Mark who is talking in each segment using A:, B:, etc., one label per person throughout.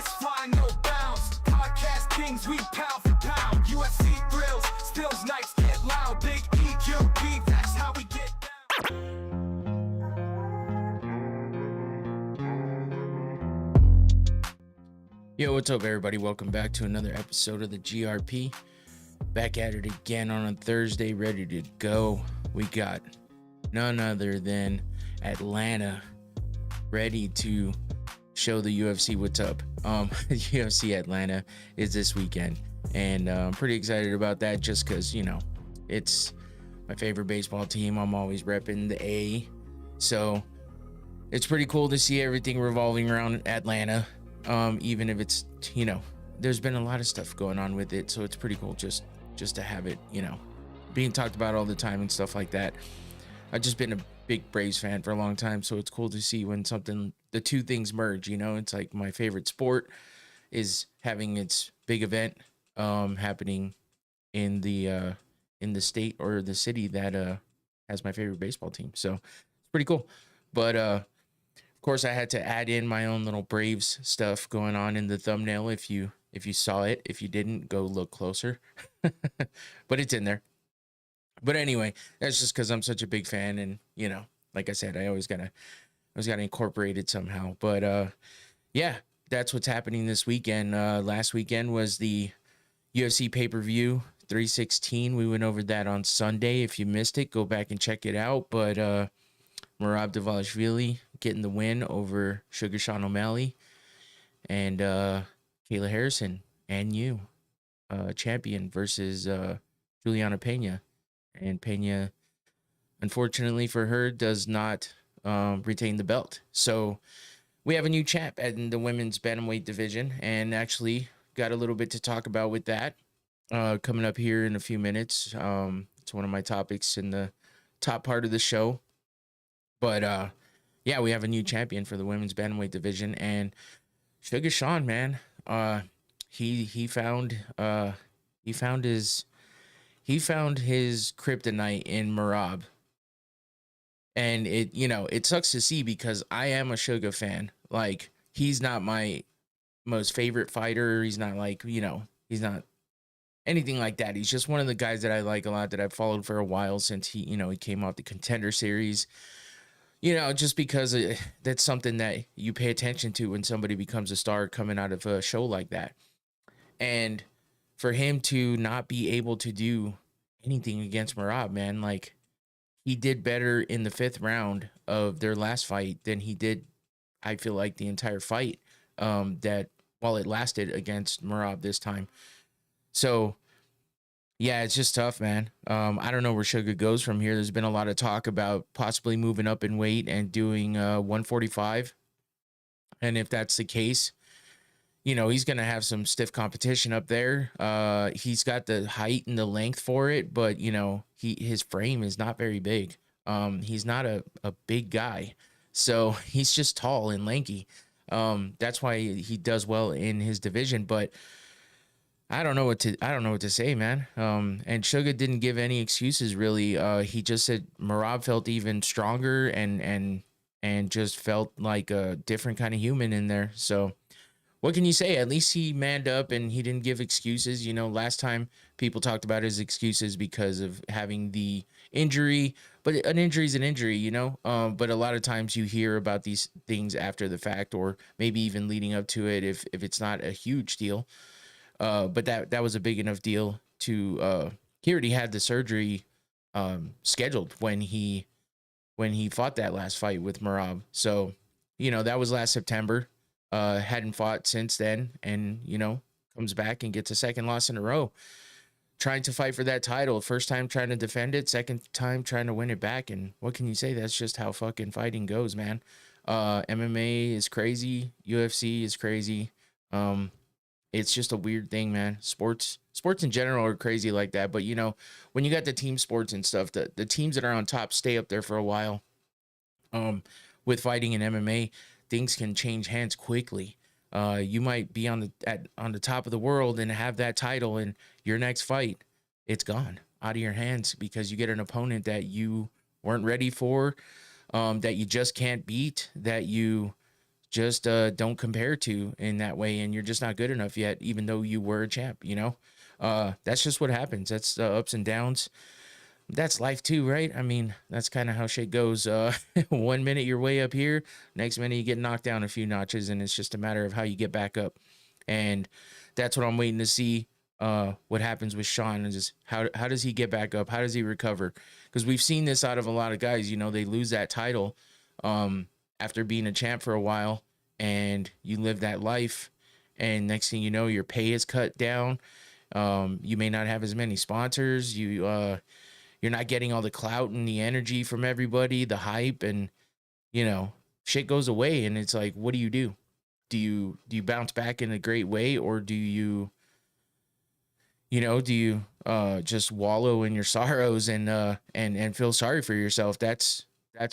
A: fist flying no bounds. Podcast kings, we pound for pound. UFC thrills, stills nights get loud. Big EQB, that's how we get down.
B: Yo, what's up, everybody? Welcome back to another episode of the GRP. Back at it again on a Thursday, ready to go. We got none other than Atlanta ready to show the UFC what's up. UFC Atlanta is this weekend, and I'm pretty excited about that just because, you know, it's my favorite baseball team. I'm always repping the A, so it's pretty cool to see everything revolving around Atlanta. Even if it's, you know, there's been a lot of stuff going on with it, so it's pretty cool just to have it, you know, being talked about all the time and stuff like that. I've just been a big Braves fan for a long time, so it's cool to see when the two things merge, you know. It's like my favorite sport is having its big event happening in the state or the city that has my favorite baseball team, so it's pretty cool. But of course, I had to add in my own little Braves stuff going on in the thumbnail. If you saw it, if you didn't, go look closer. But it's in there. But anyway, that's just because I'm such a big fan, and you know, like I said, I always gotta incorporate it somehow. But yeah, that's what's happening this weekend. Last weekend was the UFC pay-per-view 316. We went over that on Sunday. If you missed it, go back and check it out. But Merab Dvalishvili getting the win over Sugar Sean O'Malley, and Kayla Harrison and you, champion versus Juliana Pena. And Pena, unfortunately for her, does not retain the belt. So we have a new champ in the women's bantamweight division, and actually got a little bit to talk about with that coming up here in a few minutes. It's one of my topics in the top part of the show. But yeah, we have a new champion for the women's bantamweight division, and Sugar Sean, man, he found his kryptonite in Merab, and it sucks to see because I am a Sugar fan. Like, he's not my most favorite fighter. He's not like, he's not anything like that. He's just one of the guys that I like a lot, that I've followed for a while since he came off the Contender Series. Just because that's something that you pay attention to when somebody becomes a star coming out of a show like that. And for him to not be able to do anything against Merab, man, like, he did better in the 5th round of their last fight than he did, I feel like, the entire fight that while it lasted against Merab this time. So yeah, it's just tough, man. I don't know where Sugar goes from here. There's been a lot of talk about possibly moving up in weight and doing 145. And if that's the case, he's going to have some stiff competition up there. He's got the height and the length for it, but, his frame is not very big. He's not a big guy. So he's just tall and lanky. That's why he does well in his division, but I don't know what to say, man. And Sugar didn't give any excuses, really. He just said Merab felt even stronger and just felt like a different kind of human in there. So what can you say? At least he manned up and he didn't give excuses. Last time people talked about his excuses because of having the injury, but an injury is an injury, but a lot of times you hear about these things after the fact, or maybe even leading up to it if it's not a huge deal. But that was a big enough deal to he already had the surgery scheduled when he fought that last fight with Merab. So, that was last September. Hadn't fought since then, and comes back and gets a second loss in a row. Trying to fight for that title. First time trying to defend it, second time trying to win it back. And what can you say? That's just how fucking fighting goes, man. MMA is crazy. UFC is crazy. It's just a weird thing, man. Sports in general are crazy like that. But, when you got the team sports and stuff, the teams that are on top stay up there for a while. With fighting and MMA, things can change hands quickly. You might be on the top of the world and have that title, and your next fight, it's gone out of your hands because you get an opponent that you weren't ready for, that you just can't beat, that you just don't compare to in that way, and you're just not good enough yet, even though you were a champ, you know. That's just what happens. That's the ups and downs. That's life too, right? I mean, that's kind of how shit goes. 1 minute you're way up here, next minute you get knocked down a few notches, and it's just a matter of how you get back up. And that's what I'm waiting to see. What happens with Sean, and just how does he get back up? How does he recover? Because we've seen this out of a lot of guys. You know, they lose that title after being a champ for a while, and you live that life, and next thing you know, your pay is cut down. You may not have as many sponsors. You're not getting all the clout and the energy from everybody, the hype, and you know, shit goes away. And it's like, what do? Do you bounce back in a great way, or do you just wallow in your sorrows and feel sorry for yourself? That's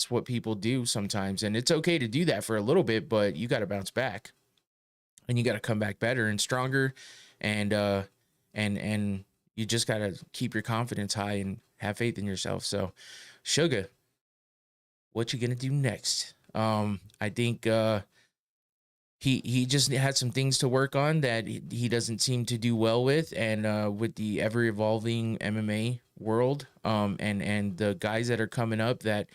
B: what people do sometimes, and it's okay to do that for a little bit, but you got to bounce back, and you got to come back better and stronger, and you just got to keep your confidence high and have faith in yourself. So, Sugar, what you gonna do next? I think he just had some things to work on that he doesn't seem to do well with, and with the ever evolving MMA world, and the guys that are coming up that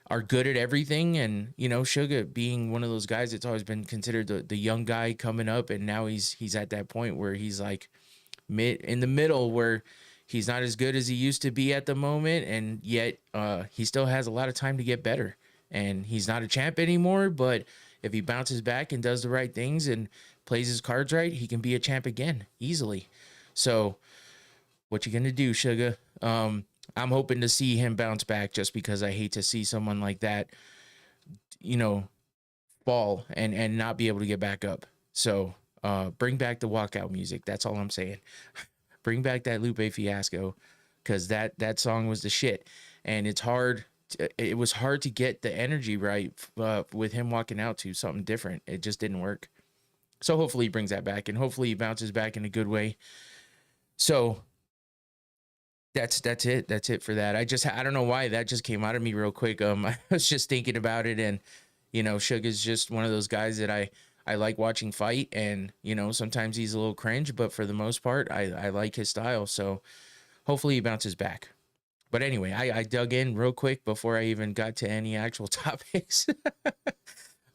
B: are good at everything, and you know, Sugar being one of those guys that's always been considered the young guy coming up, and now he's at that point where he's like in the middle, where he's not as good as he used to be at the moment, and yet he still has a lot of time to get better. And he's not a champ anymore, but if he bounces back and does the right things and plays his cards right, he can be a champ again easily. So what you gonna do, Sugar? I'm hoping to see him bounce back, just because I hate to see someone like that, you know, fall and not be able to get back up. So bring back the walkout music. That's all I'm saying. Bring back that Lupe Fiasco, because that song was the shit. And it's hard. It was hard to get the energy right with him walking out to something different. It just didn't work. So hopefully he brings that back, and hopefully he bounces back in a good way. So that's it. That's it for that. I don't know why that just came out of me real quick. I was just thinking about it, and you know, Sugar's just one of those guys that I like watching fight, and you know, sometimes he's a little cringe, but for the most part, I like his style. So hopefully he bounces back. But anyway, I dug in real quick before I even got to any actual topics.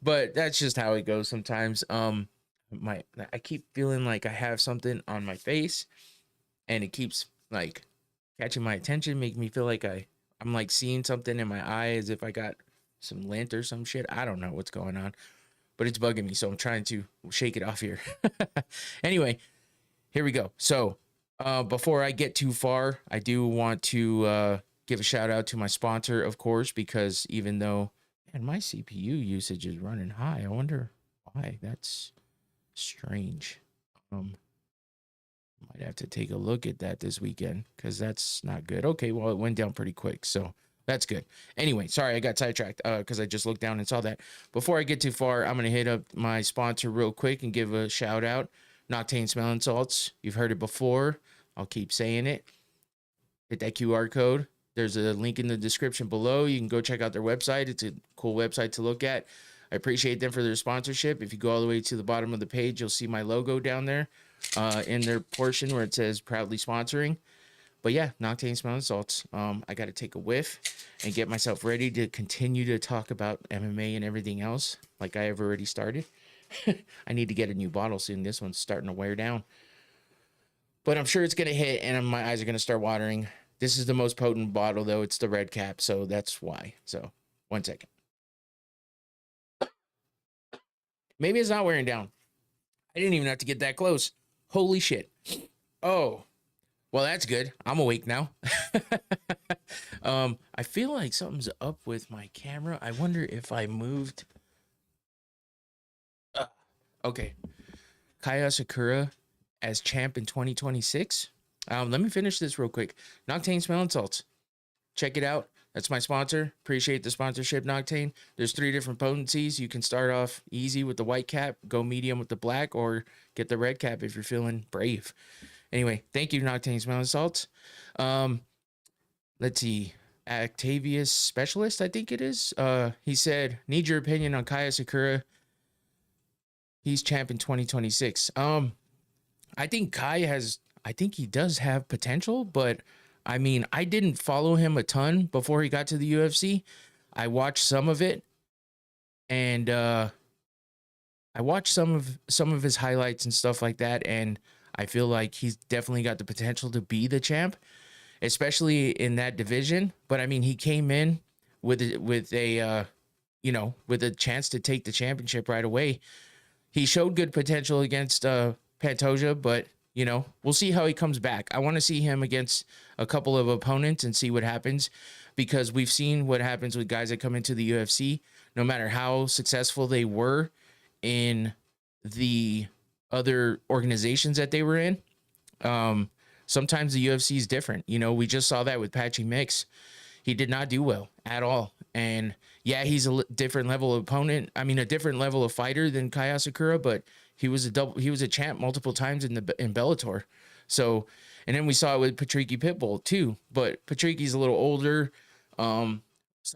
B: But that's just how it goes sometimes. I keep feeling like I have something on my face, and it keeps like catching my attention, making me feel like I'm like seeing something in my eye, as if I got some lint or some shit. I don't know what's going on, but it's bugging me, so I'm trying to shake it off here. Anyway, here we go. So before I get too far, I do want to give a shout out to my sponsor, of course, because even though, man, my CPU usage is running high, I wonder why. That's strange. Might have to take a look at that this weekend, because that's not good. Okay, well, it went down pretty quick, so that's good. Anyway, sorry, I got sidetracked because I just looked down and saw that. Before I get too far, I'm going to hit up my sponsor real quick and give a shout out. Noctane Smelling Salts. You've heard it before. I'll keep saying it. Hit that QR code. There's a link in the description below. You can go check out their website. It's a cool website to look at. I appreciate them for their sponsorship. If you go all the way to the bottom of the page, you'll see my logo down there in their portion where it says proudly sponsoring. But yeah, Noctane Smelling Salts. I got to take a whiff and get myself ready to continue to talk about MMA and everything else like I have already started. I need to get a new bottle soon. This one's starting to wear down. But I'm sure it's going to hit, and my eyes are going to start watering. This is the most potent bottle, though. It's the red cap, so that's why. So, 1 second. Maybe it's not wearing down. I didn't even have to get that close. Holy shit. Oh. Well, that's good. I'm awake now. I feel like something's up with my camera. I wonder if I moved. Okay. Kaya Sakura as champ in 2026. Let me finish this real quick. Noctane Smelling Salts. Check it out. That's my sponsor. Appreciate the sponsorship, Noctane. There's 3 different potencies. You can start off easy with the white cap, go medium with the black, or get the red cap if you're feeling brave. Anyway, thank you, Noctane Smelling Salts. Let's see. Octavius Specialist, I think it is. He said, need your opinion on Kaya Sakura. He's champ in 2026. I think I think he does have potential, but I mean, I didn't follow him a ton before he got to the UFC. I watched some of it, and I watched some of his highlights and stuff like that, and I feel like he's definitely got the potential to be the champ, especially in that division. But I mean, he came in with a with a chance to take the championship right away. He showed good potential against Pantoja, but we'll see how he comes back. I want to see him against a couple of opponents and see what happens, because we've seen what happens with guys that come into the UFC. No matter how successful they were in the other organizations that they were in, sometimes the UFC is different. We just saw that with Patchy Mix. He did not do well at all. And yeah, he's a different level of opponent. I mean, a different level of fighter than Kaya Sakura, but he was a champ multiple times in Bellator. So, and then we saw it with Patricky Pitbull too, but Patricky's a little older. Some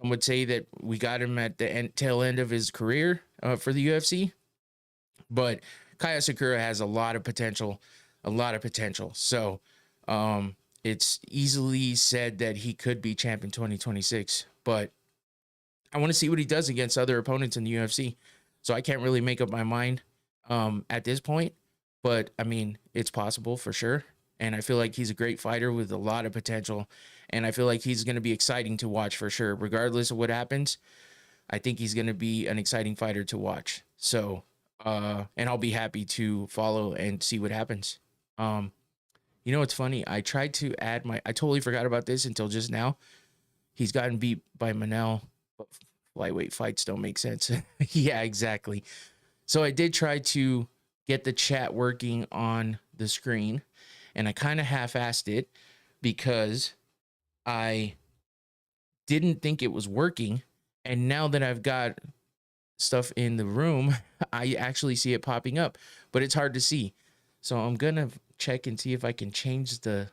B: would say that we got him at the tail end of his career for the UFC, but Kaya Sakura has a lot of potential, So, it's easily said that he could be champ in 2026, but I want to see what he does against other opponents in the UFC. So I can't really make up my mind at this point, but I mean, it's possible for sure. And I feel like he's a great fighter with a lot of potential. And I feel like he's going to be exciting to watch for sure. Regardless of what happens, I think he's going to be an exciting fighter to watch. So, and I'll be happy to follow and see what happens. What's funny? I tried to add I totally forgot about this until just now. He's gotten beat by Manel, but lightweight fights don't make sense. Yeah, exactly. So I did try to get the chat working on the screen, and I kind of half-assed it because I didn't think it was working. And now that I've got stuff in the room, I actually see it popping up, but it's hard to see. So I'm going to check and see if I can change the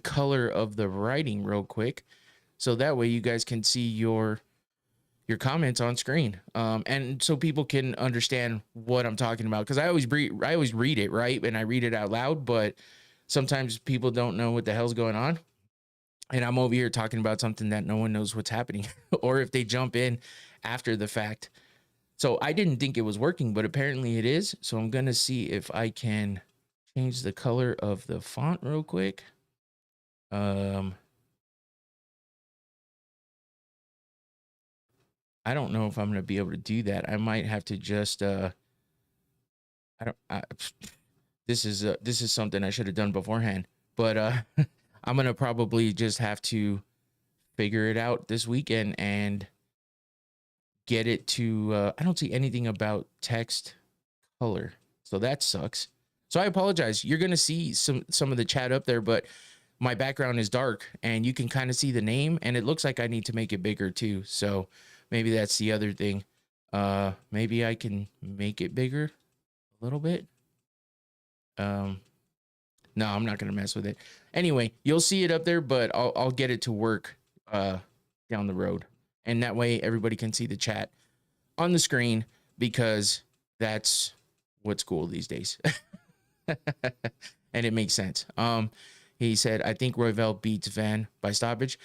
B: color of the writing real quick, so that way you guys can see your comments on screen, and so people can understand what I'm talking about, because I always read it, right, and I read it out loud, but sometimes people don't know what the hell's going on, and I'm over here talking about something that no one knows what's happening or if they jump in after the fact. So I didn't think it was working, but apparently it is. So I'm gonna see if I can change the color of the font real quick. I don't know if I'm gonna be able to do that. I might have to just this is something I should have done beforehand, but I'm gonna probably just have to figure it out this weekend and get it to I don't see anything about text color, so that sucks. So I apologize. You're gonna see some of the chat up there, but my background is dark and you can kind of see the name, and it looks like I need to make it bigger too. So maybe that's the other thing. Maybe I can make it bigger a little bit. No, I'm not gonna mess with it. Anyway, you'll see it up there, but I'll get it to work down the road, and that way everybody can see the chat on the screen, because that's what's cool these days. And it makes sense. He said, I think Royval beats Van by stoppage.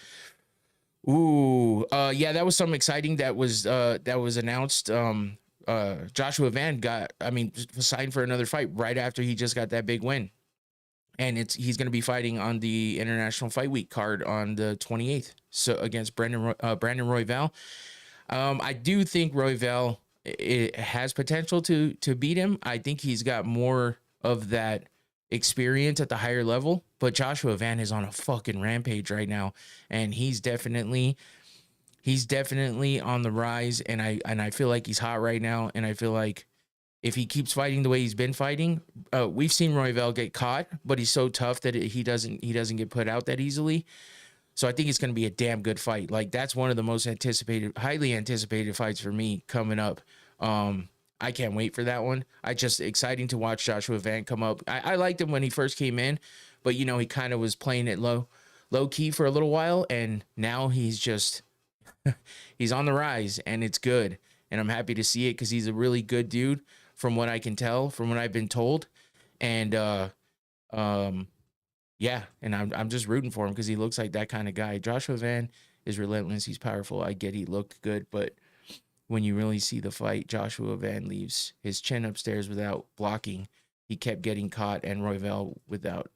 B: Ooh, yeah, that was something exciting that was announced. Joshua Van signed for another fight right after he just got that big win. And he's going to be fighting on the International Fight Week card on the 28th. So against Brandon Royval. I do think Royval has potential to beat him. I think he's got more of that experience at the higher level, but Joshua Van is on a fucking rampage right now, and he's definitely on the rise, and I feel like he's hot right now, and I feel like if he keeps fighting the way he's been fighting, we've seen Royval get caught, but he's so tough that he doesn't get put out that easily. So I think it's going to be a damn good fight. Like, that's one of the most highly anticipated fights for me coming up. I can't wait for that one. Just exciting to watch Joshua Van come up. I liked him when he first came in, but he kind of was playing it low key for a little while, and now he's just he's on the rise, and it's good. and I'm happy to see it because he's a really good dude from what I can tell, from what I've been told. And yeah, and I'm just rooting for him because he looks like that kind of guy. Joshua Van is relentless. He's powerful. I get he looked good, but when you really see the fight, Joshua Van leaves his chin upstairs without blocking. He kept getting caught, and Royval without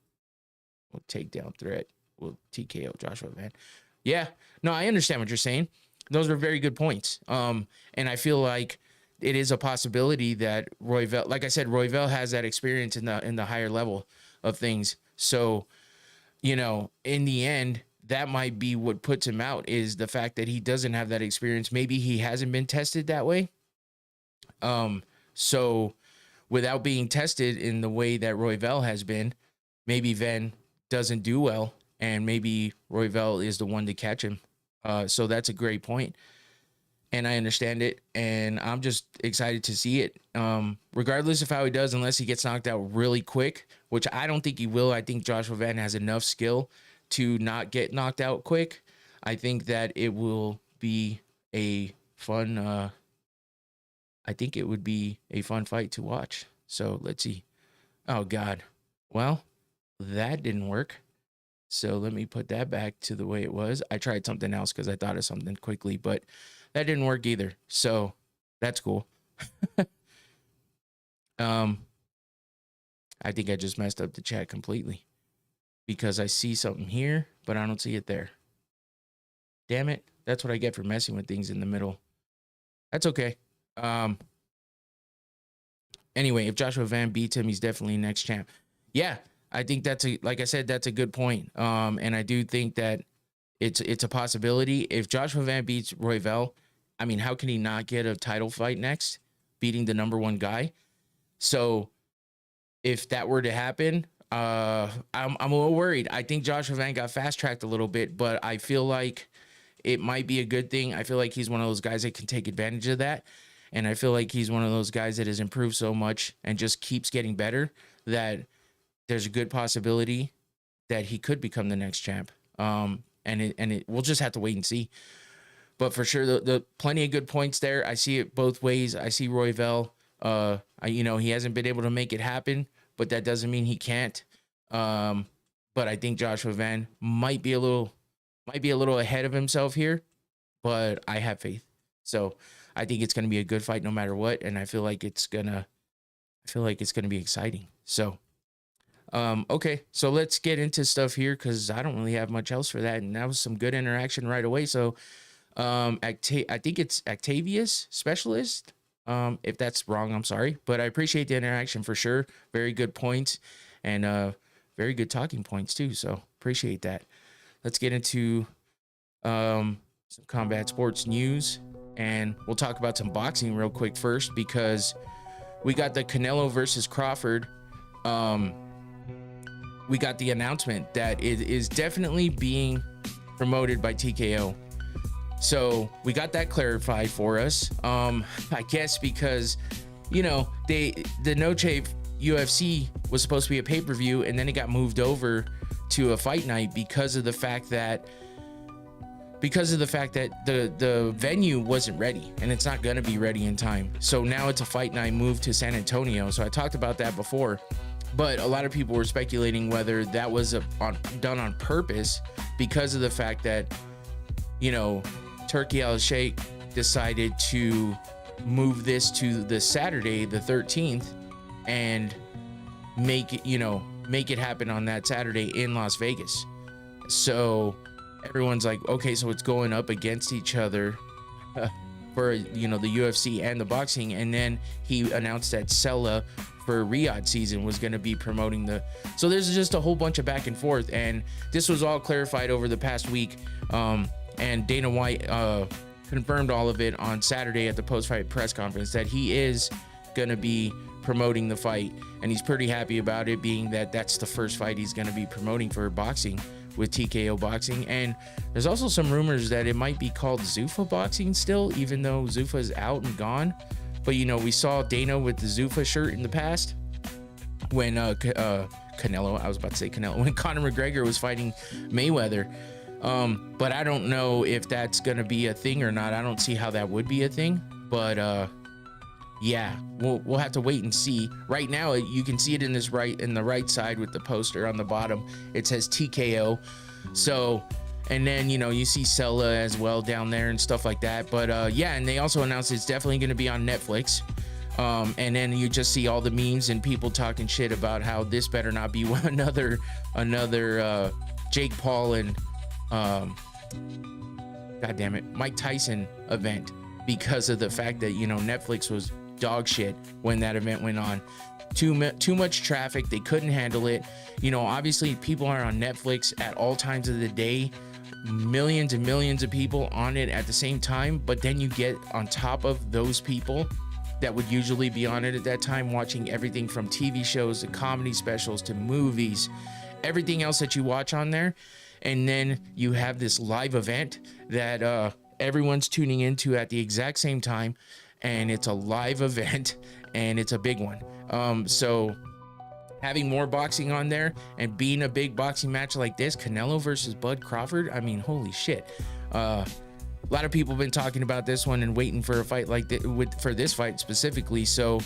B: takedown threat will TKO Joshua Van. Yeah, no, I understand what you're saying. Those were very good points. And I feel like it is a possibility that Royval, like I said, Royval has that experience in the higher level of things. So, you know, in the end, that might be what puts him out, is the fact that he doesn't have that experience. Maybe he hasn't been tested that way. So without being tested in the way that Royval has been, maybe Van doesn't do well, and maybe Royval is the one to catch him. So that's a great point, and I understand it, and I'm just excited to see it. Regardless of how he does, unless he gets knocked out really quick, which I don't think he will. I think Joshua Van has enough skill to not get knocked out quick. I think that it will be a fun, I think it would be a fun fight to watch. So let's see. Oh God. Well, that didn't work. So let me put that back to the way it was. I tried something else because I thought of something quickly, but that didn't work either. So that's cool. I think I just messed up the chat completely because I see something here, but I don't see it there. Damn it. That's what I get for messing with things in the middle. That's okay. Anyway, if Joshua Van beats him, he's definitely next champ. Yeah, I think that's like I said, that's a good point. And I do think that it's a possibility. If Joshua Van beats Royval, I mean, how can he not get a title fight next, beating the #1 guy? So if that were to happen, I'm a little worried. I think Joshua Van got fast tracked a little bit, but I feel like it might be a good thing. I feel like he's one of those guys that can take advantage of that. And I feel like he's one of those guys that has improved so much and just keeps getting better that there's a good possibility that he could become the next champ. We'll just have to wait and see. But for sure, the plenty of good points there. I see it both ways. I see Royval. He hasn't been able to make it happen, but that doesn't mean he can't. But I think Joshua Van might be a little ahead of himself here, but I have faith. So I think it's going to be a good fight no matter what, and I feel like it's gonna be exciting. So, okay, so let's get into stuff here because I don't really have much else for that, and that was some good interaction right away. So, I think it's Octavius Specialist. If that's wrong, I'm sorry, but I appreciate the interaction for sure. Very good points, and very good talking points too. So appreciate that. Let's get into some combat sports news. And we'll talk about some boxing real quick first because we got the Canelo versus Crawford. We got the announcement that it is definitely being promoted by TKO. So we got that clarified for us. I guess because, the Noche UFC was supposed to be a pay-per-view, and then it got moved over to a fight night because of the fact that the venue wasn't ready, and it's not going to be ready in time. So now it's a fight night moved to San Antonio. So I talked about that before, but a lot of people were speculating whether that was done on purpose because of the fact that, Turkey Al-Sheikh decided to move this to the Saturday, the 13th, and make it happen on that Saturday in Las Vegas. So everyone's like, okay, so it's going up against each other for, the UFC and the boxing. And then he announced that Sella for Riyadh season was going to be promoting so there's just a whole bunch of back and forth. And this was all clarified over the past week. And Dana White confirmed all of it on Saturday at the post-fight press conference that he is going to be promoting the fight. And he's pretty happy about it, being that that's the first fight he's going to be promoting for boxing with TKO Boxing. And there's also some rumors that it might be called Zuffa Boxing still, even though Zuffa's out and gone. But we saw Dana with the Zuffa shirt in the past when Canelo, I was about to say Canelo, when Conor McGregor was fighting Mayweather. But I don't know if that's gonna be a thing or not. I don't see how that would be a thing. But yeah, we'll have to wait and see. Right now, you can see it in the right side with the poster on the bottom. It says TKO. So, and then you see Sella as well down there and stuff like that. But yeah, and they also announced it's definitely going to be on Netflix. And then you just see all the memes and people talking shit about how this better not be another Jake Paul and God damn it, Mike Tyson event, because of the fact that Netflix was dog shit when that event went on. Too much traffic, they couldn't handle it. Obviously people are on Netflix at all times of the day, millions and millions of people on it at the same time, but then you get on top of those people that would usually be on it at that time, watching everything from TV shows to comedy specials to movies, everything else that you watch on there. And then you have this live event that everyone's tuning into at the exact same time, and it's a live event and it's a big one. So having more boxing on there and being a big boxing match like this, Canelo versus Bud Crawford, I mean, holy shit. A lot of people have been talking about this one and waiting for a fight like this, for this fight specifically. So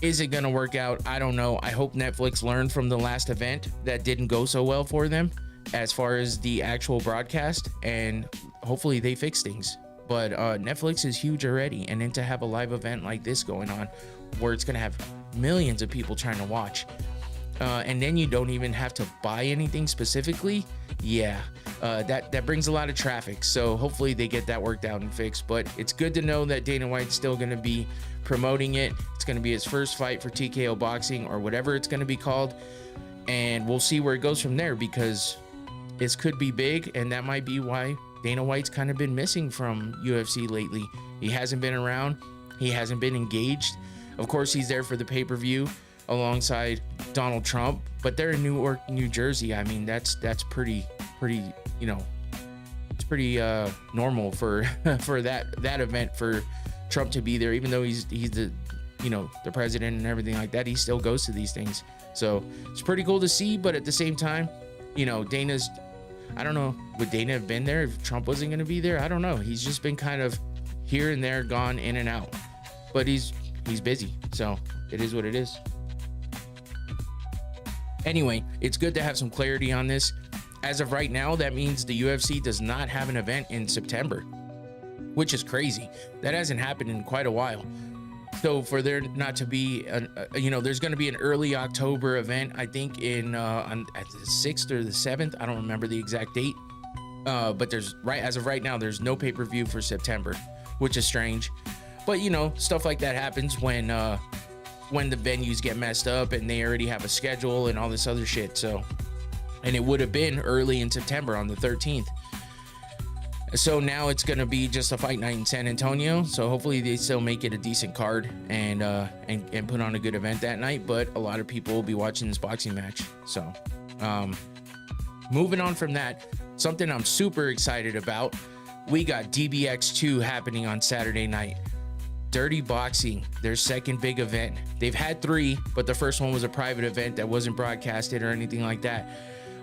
B: is it going to work out? I don't know. I hope Netflix learned from the last event that didn't go so well for them as far as the actual broadcast, and hopefully they fix things. But Netflix is huge already, and then to have a live event like this going on where it's going to have millions of people trying to watch, and then you don't even have to buy anything specifically, yeah, that brings a lot of traffic. So hopefully they get that worked out and fixed. But it's good to know that Dana White's still going to be promoting it. It's going to be his first fight for TKO Boxing, or whatever it's going to be called, and we'll see where it goes from there, because this could be big, and that might be why Dana White's kind of been missing from UFC lately. He hasn't been around, he hasn't been engaged. Of course, he's there for the pay-per-view alongside Donald Trump, but they're in Newark, New Jersey. I mean, that's pretty, it's pretty normal for for that event for Trump to be there, even though he's the the president and everything like that. He still goes to these things, so it's pretty cool to see. But at the same time, Dana's, I don't know, would Dana have been there if Trump wasn't going to be there? I don't know. He's just been kind of here and there, gone in and out, but he's busy, so it is what it is. Anyway, it's good to have some clarity on this. As of right now, that means the UFC does not have an event in September, which is crazy. That hasn't happened in quite a while. So for there not to be there's going to be an early October event, I think at the 6th or the 7th. I don't remember the exact date. But as of right now, there's no pay-per-view for September, which is strange. But stuff like that happens when the venues get messed up and they already have a schedule and all this other shit. So, and it would have been early in September on the 13th. So now it's going to be just a fight night in San Antonio. So hopefully they still make it a decent card and put on a good event that night. But a lot of people will be watching this boxing match. So moving on from that, something I'm super excited about. We got DBX2 happening on Saturday night. Dirty Boxing, their second big event. They've had 3, but the first one was a private event that wasn't broadcasted or anything like that.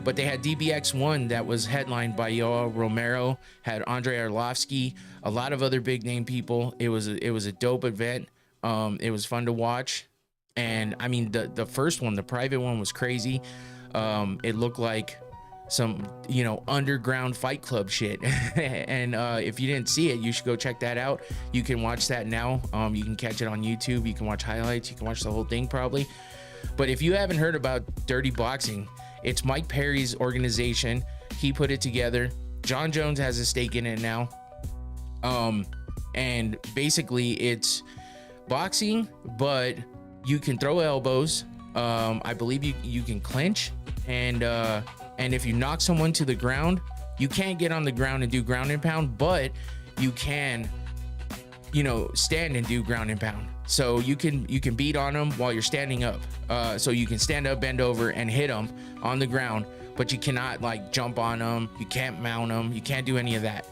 B: But they had DBX1 that was headlined by Yoel Romero, had Andrei Arlovsky, a lot of other big name people. It was a dope event. It was fun to watch. And I mean, the first one, the private one, was crazy. It looked like some underground Fight Club shit. And if you didn't see it, you should go check that out. You can watch that now. You can catch it on YouTube. You can watch highlights. You can watch the whole thing probably. But if you haven't heard about Dirty Boxing, it's Mike Perry's organization. He put it together. John Jones has a stake in it now. And basically it's boxing, but you can throw elbows. I believe you can clinch, and if you knock someone to the ground, you can't get on the ground and do ground and pound, but you can, stand and do ground and pound. So you can beat on them while you're standing up. So you can stand up, bend over, and hit them on the ground, but you cannot jump on them. You can't mount them. You can't do any of that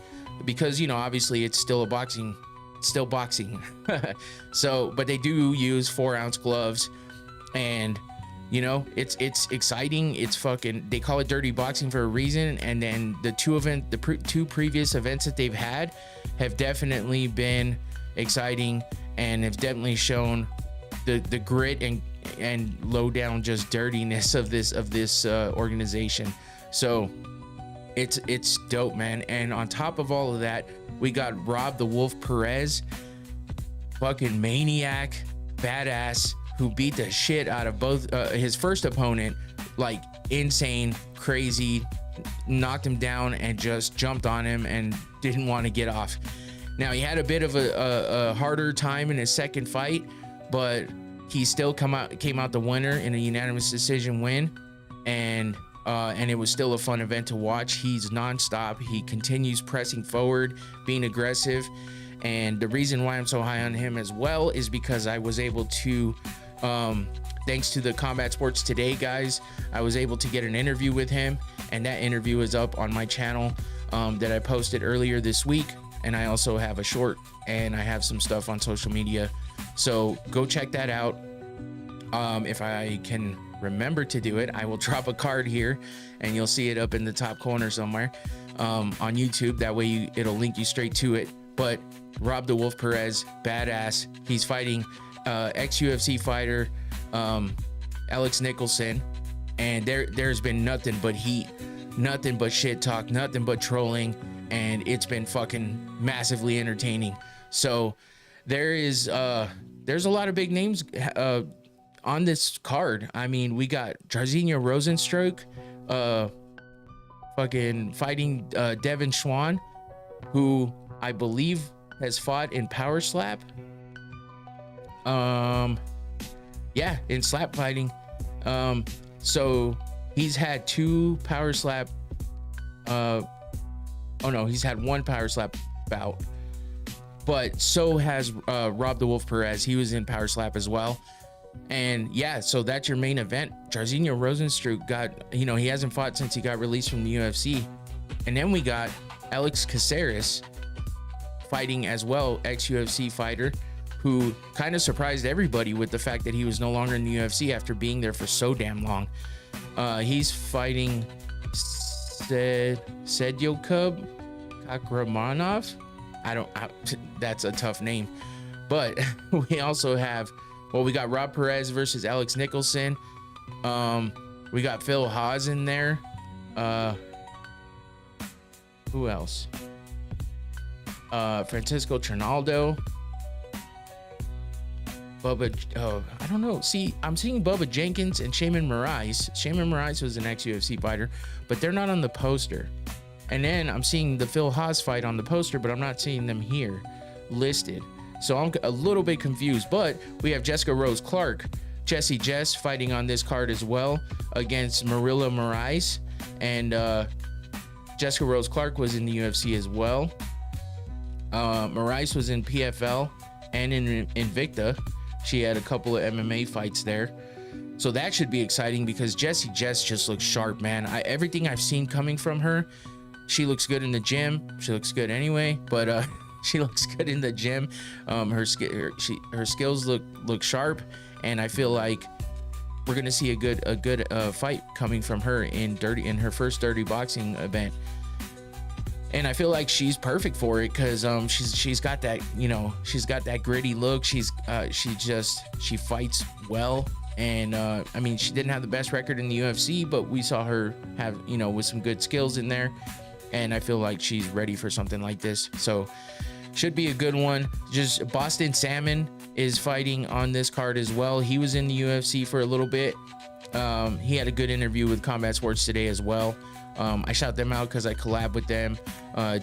B: because obviously it's still boxing. So, but they do use 4-ounce gloves, and it's exciting. It's fucking, they call it Dirty Boxing for a reason. And then the two previous events that they've had have definitely been exciting, and have definitely shown the grit and low down just dirtiness of this organization. So it's dope, man. And on top of all of that, we got Rob the Wolf Perez, fucking maniac, badass, who beat the shit out of both his first opponent, like insane, crazy, knocked him down and just jumped on him and didn't want to get off. Now, he had a bit of a harder time in his second fight, but he still came out the winner in a unanimous decision win, and it was still a fun event to watch. He's nonstop. He continues pressing forward, being aggressive, and the reason why I'm so high on him as well is because I was able to, thanks to the Combat Sports Today guys, I was able to get an interview with him, and that interview is up on my channel that I posted earlier this week. And I also have a short, and I have some stuff on social media, so go check that out. If I can remember to do it, I will drop a card here and you'll see it up in the top corner somewhere on YouTube. That way it'll link you straight to it. But Rob the Wolf Perez, badass. He's fighting ex-UFC fighter Alex Nicholson, and there's been nothing but heat, nothing but shit talk, nothing but trolling, and it's been fucking massively entertaining. So there's a lot of big names on this card. I mean, we got Jairzinho Rosenstruck fucking fighting Devin Schwann, who I believe has fought in power slap. Yeah, in slap fighting. So he's had 2 power slap he's had 1 power slap bout, but so has Rob the Wolf Perez. He was in power slap as well. And yeah, so that's your main event. Jairzinho Rosenstruck got, he hasn't fought since he got released from the UFC. And then we got Alex Caceres fighting as well, ex-UFC fighter, who kind of surprised everybody with the fact that he was no longer in the UFC after being there for so damn long. He's fighting Sedyokub Kakramanov. That's a tough name. But we also have, we got Rob Perez versus Alex Nicholson. We got Phil Haas in there. Who else? Francisco Trinaldo. Bubba, I don't know. See, I'm seeing Bubba Jenkins and Shaman Moraes. Shaman Moraes was an ex-UFC fighter, but they're not on the poster. And then I'm seeing the Phil Haas fight on the poster, but I'm not seeing them here listed. So I'm a little bit confused. But we have Jessica Rose Clark, Jessie Jess fighting on this card as well against Marilla Moraes. And Jessica Rose Clark was in the UFC as well. Moraes was in PFL and in Invicta. She had a couple of MMA fights there. So that should be exciting because Jessie Jess just looks sharp, man. Everything I've seen coming from her, she looks good in the gym. She looks good anyway, but she looks good in the gym. Her skills look sharp, and I feel like we're gonna see a good fight coming from her in her first dirty boxing event. And I feel like she's perfect for it because she's got that, she's got that gritty look. She fights well. And I mean, she didn't have the best record in the UFC, but we saw her have, with some good skills in there. And I feel like she's ready for something like this. So should be a good one. Just Boston Salmon is fighting on this card as well. He was in the UFC for a little bit. He had a good interview with Combat Sports Today as well. I shout them out because I collab with them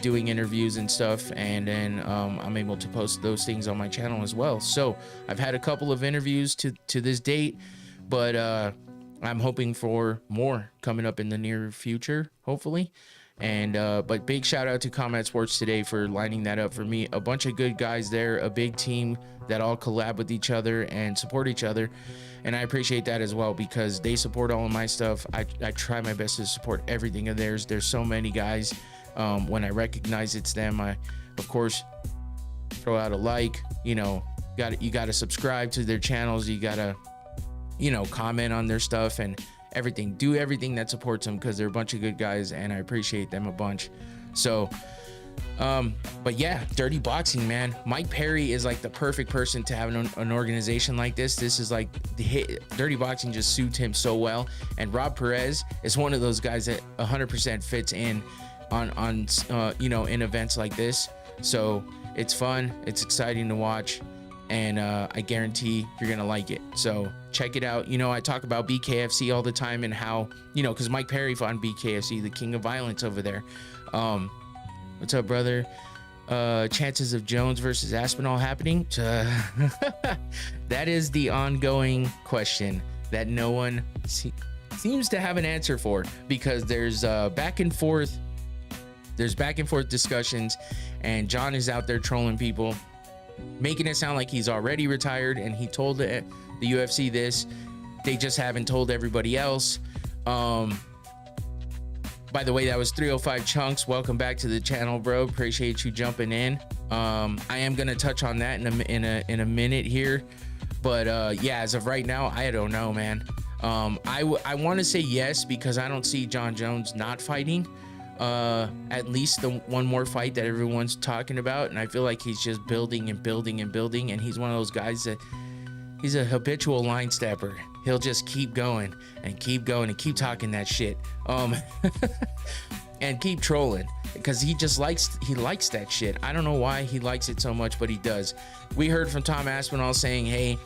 B: doing interviews and stuff, and then I'm able to post those things on my channel as well. So I've had a couple of interviews to this date, but I'm hoping for more coming up in the near future, hopefully. And but big shout out to Combat Sports Today for lining that up for me. A bunch of good guys there, a big team that all collab with each other and support each other. And I appreciate that as well because they support all of my stuff. I try my best to support everything of theirs. There's so many guys. When I recognize it's them, I, of course, throw out a like. You got to subscribe to their channels. You got to, comment on their stuff and everything. Do everything that supports them because they're a bunch of good guys and I appreciate them a bunch. So But yeah, Dirty Boxing, man. Mike Perry is like the perfect person to have an organization like this. This is like Dirty Boxing just suits him so well. And Rob Perez is one of those guys that 100% fits in on you know, in events like this. So it's fun, it's exciting to watch, and I guarantee you're gonna like it. So check it out. You know, I talk about BKFC all the time and how, you know, because Mike Perry fought in BKFC, the king of violence over there. What's up, brother? Chances of Jones versus Aspinall happening? That is the ongoing question that no one seems to have an answer for, because there's back and forth discussions, and John is out there trolling people, making it sound like he's already retired, and he told the UFC this. They just haven't told everybody else. By the way, that was 305 Chunks. Welcome back to the channel, bro. Appreciate you jumping in. I am gonna touch on that in a minute here, but yeah, as of right now, I don't know, man. I want to say yes, because I don't see John Jones not fighting at least the one more fight that everyone's talking about, and I feel like he's just building and building and building, and he's one of those guys that he's a habitual line stepper. He'll just keep going and keep going and keep talking that shit, and keep trolling, because he likes that shit. I don't know why he likes it so much, but he does. We heard from Tom Aspinall saying, hey,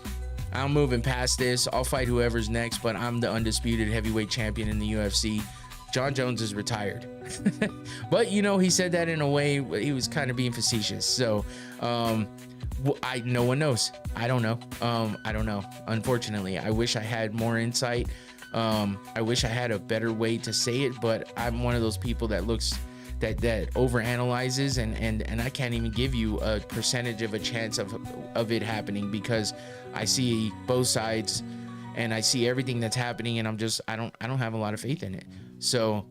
B: I'm moving past this, I'll fight whoever's next, but I'm the undisputed heavyweight champion in the UFC. John Jones is retired. But you know, he said that in a way he was kind of being facetious. So no one knows. I don't know. Unfortunately, I wish I had more insight. I wish I had a better way to say it, but I'm one of those people that overanalyzes, and I can't even give you a percentage of a chance of it happening, because I see both sides and I see everything that's happening, and I don't have a lot of faith in it. So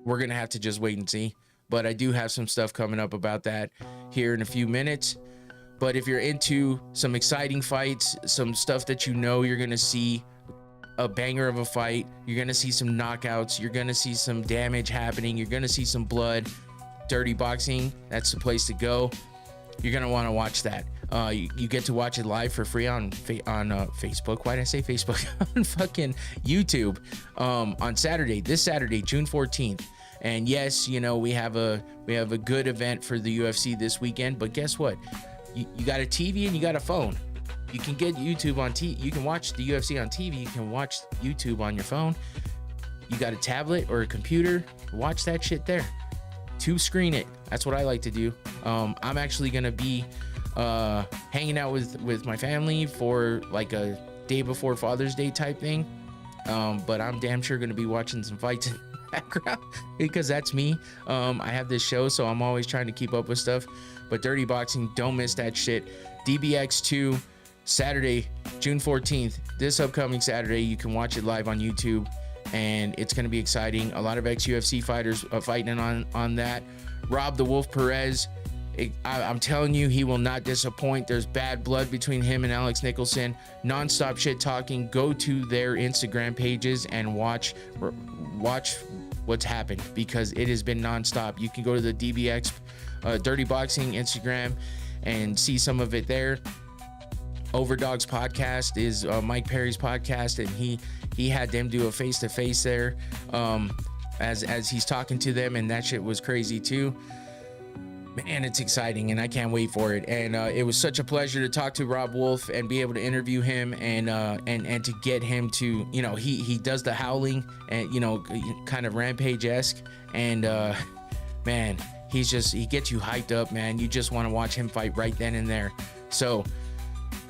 B: we're gonna have to just wait and see. But I do have some stuff coming up about that here in a few minutes. But if you're into some exciting fights, some stuff that you know you're gonna see a banger of a fight, you're gonna see some knockouts, you're gonna see some damage happening, you're gonna see some blood, Dirty Boxing, that's the place to go. You're gonna want to watch that. You get to watch it live for free on Facebook. Why did I say Facebook? On fucking YouTube, on Saturday, this Saturday, June 14th. And yes, you know, we have a good event for the UFC this weekend, but guess what? You got a TV and you got a phone. You can get YouTube on TV. You can watch the UFC on TV. You can watch YouTube on your phone. You got a tablet or a computer, watch that shit there. To screen it. That's what I like to do. I'm actually gonna be hanging out with my family for like a day before Father's Day type thing. But I'm damn sure gonna be watching some fights in the background, because that's me. I have this show, so I'm always trying to keep up with stuff. But Dirty Boxing, don't miss that shit. DBX2, Saturday, June 14th. This upcoming Saturday, you can watch it live on YouTube, and it's going to be exciting. A lot of ex-UFC fighters are fighting on that. Rob the Wolf Perez, I'm telling you, he will not disappoint. There's bad blood between him and Alex Nicholson. Non-stop shit talking. Go to their Instagram pages and watch what's happened, because it has been non-stop. You can go to the DBX Dirty Boxing Instagram and see some of it there. Overdogs podcast is Mike Perry's podcast, and he had them do a face-to-face there as he's talking to them, and that shit was crazy too. Man, it's exciting, and I can't wait for it. And it was such a pleasure to talk to Rob Wolf and be able to interview him, and to get him to, you know, he does the howling, and, you know, kind of Rampage-esque, and man, he gets you hyped up, man. You just want to watch him fight right then and there. So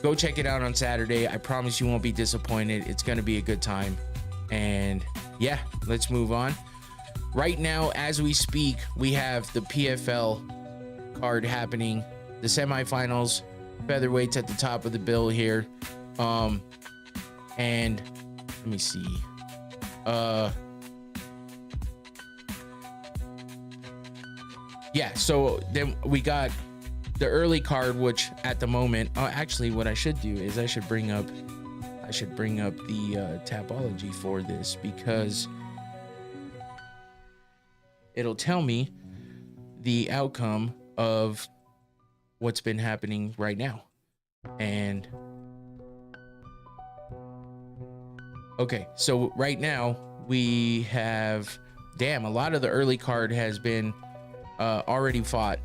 B: go check it out on Saturday. I promise you won't be disappointed. It's going to be a good time. And yeah, let's move on. Right now, as we speak, we have the PFL card happening, the semifinals, featherweights at the top of the bill here. And let me see. Yeah, so then we got the early card, which at the moment, actually what I should do is I should bring up the Tapology for this, because it'll tell me the outcome of what's been happening right now. And okay, so right now we have, damn, a lot of the early card has been already fought.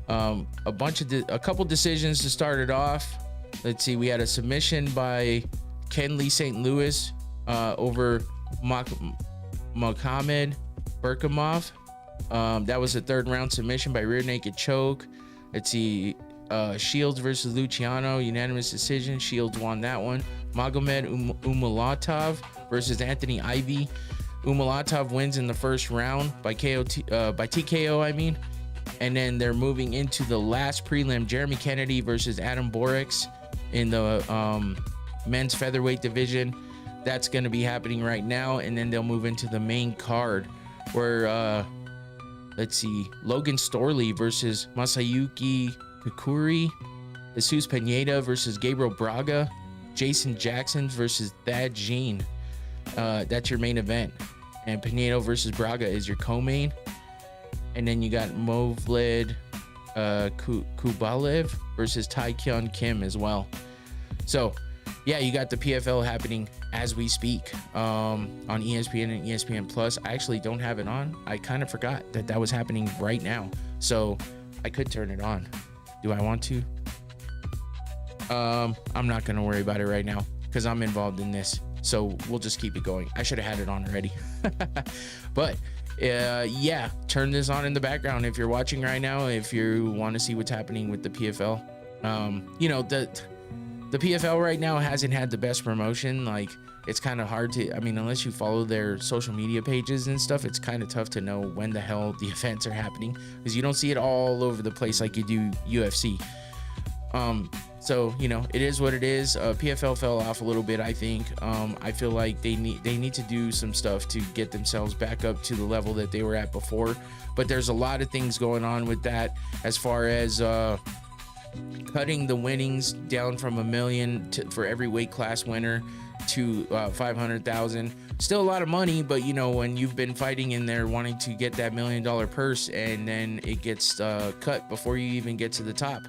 B: A couple decisions to start it off. Let's see, we had a submission by Kenley St. Louis over Mohamed Berkamov. That was a third round submission by rear naked choke. Let's see, Shields versus Luciano, unanimous decision. Shields won that one. Magomed Umalatov versus Anthony Ivy. Umalatov wins in the first round by TKO, I mean. And then they're moving into the last prelim, Jeremy Kennedy versus Adam Borix in the men's featherweight division. That's going to be happening right now. And then they'll move into the main card where, let's see, Logan Storley versus Masayuki Kukuri. Jesus Pineda versus Gabriel Braga. Jason Jackson versus Thad Jean. That's your main event. And Pineda versus Braga is your co-main. And then you got Movlid Kubalev versus Taekyun Kim as well. So, yeah, you got the PFL happening as we speak on ESPN and ESPN Plus. I actually don't have it on. I kind of forgot that was happening right now. So I could turn it on. Do I want to? I'm not going to worry about it right now because I'm involved in this. So we'll just keep it going. I should have had it on already. But yeah, turn this on in the background if you're watching right now, if you want to see what's happening with the PFL. You know, the PFL right now hasn't had the best promotion. Like, it's kind of hard to, I mean, unless you follow their social media pages and stuff, it's kind of tough to know when the hell the events are happening because you don't see it all over the place like you do UFC. So, you know, it is what it is. PFL fell off a little bit, I think. I feel like they need to do some stuff to get themselves back up to the level that they were at before. But there's a lot of things going on with that as far as cutting the winnings down from $1 million for every weight class winner to 500,000. Still a lot of money, but you know, when you've been fighting in there wanting to get that $1 million purse and then it gets cut before you even get to the top,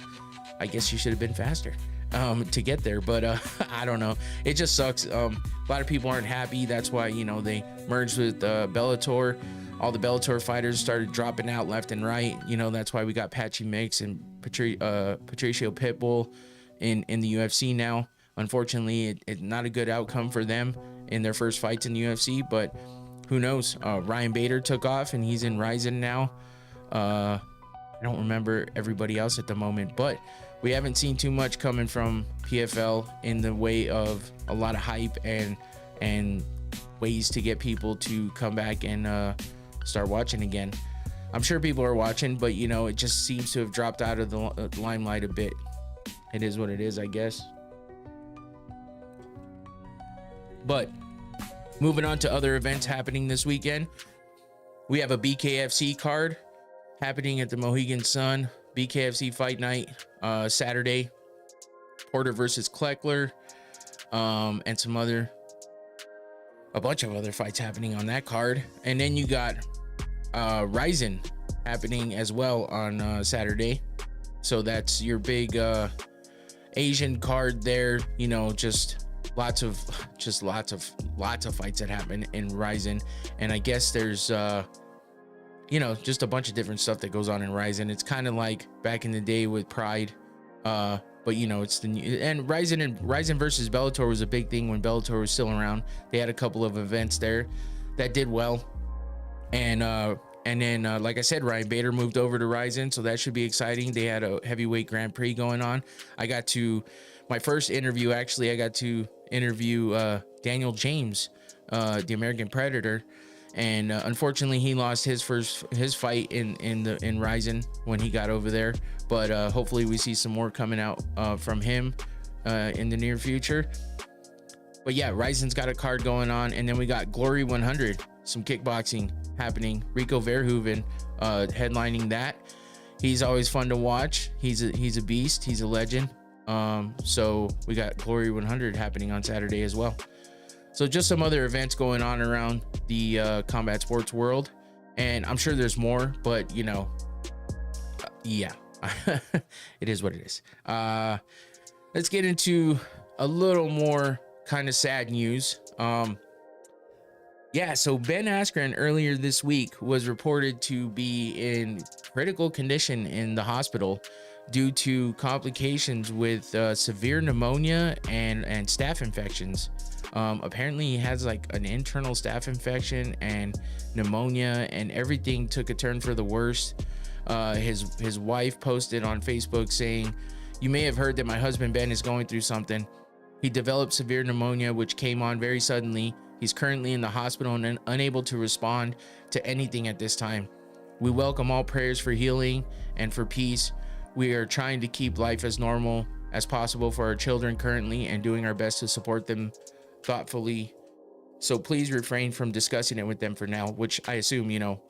B: I guess you should have been faster to get there. But I don't know, it just sucks. A lot of people aren't happy. That's why, you know, they merged with Bellator. All the Bellator fighters started dropping out left and right. You know, that's why we got Patchy Mix and Patricio Pitbull in the UFC now. Unfortunately, it's not a good outcome for them in their first fights in the UFC, but who knows? Ryan Bader took off and he's in Ryzen now. I don't remember everybody else at the moment, but we haven't seen too much coming from PFL in the way of a lot of hype and ways to get people to come back and start watching again. I'm sure people are watching, but you know, it just seems to have dropped out of the limelight a bit. It is what it is, I guess. But moving on to other events happening this weekend, we have a BKFC card happening at the Mohegan Sun. BKFC Fight Night Saturday. Porter versus Kleckler, and a bunch of other fights happening on that card. And then you got Ryzen happening as well on Saturday. So that's your big Asian card there. You know, just lots of fights that happen in Ryzen. And I guess there's you know, just a bunch of different stuff that goes on in Ryzen. It's kind of like back in the day with Pride, but you know, it's the new, and Ryzen versus Bellator was a big thing when Bellator was still around. They had a couple of events there that did well, and then like I said, Ryan Bader moved over to Ryzen, so that should be exciting. They had a heavyweight Grand Prix going on. My first interview, actually, I got to interview Daniel James, the American Predator. And unfortunately, he lost his fight in Ryzen when he got over there. But hopefully, we see some more coming out from him in the near future. But yeah, Ryzen's got a card going on, and then we got Glory 100, some kickboxing happening. Rico Verhoeven headlining that. He's always fun to watch. He's a beast. He's a legend. So we got Glory 100 happening on Saturday as well. So just some other events going on around the combat sports world, and I'm sure there's more, but you know, yeah, it is what it is. Let's get into a little more kind of sad news. Yeah, so Ben Askren earlier this week was reported to be in critical condition in the hospital due to complications with severe pneumonia and staph infections. Apparently he has like an internal staph infection and pneumonia, and everything took a turn for the worst. His wife posted on Facebook saying, "You may have heard that my husband Ben is going through something. He developed severe pneumonia, which came on very suddenly. He's currently in the hospital and unable to respond to anything at this time. We welcome all prayers for healing and for peace. We are trying to keep life as normal as possible for our children currently and doing our best to support them thoughtfully. So please refrain from discussing it with them for now," which I assume, you know,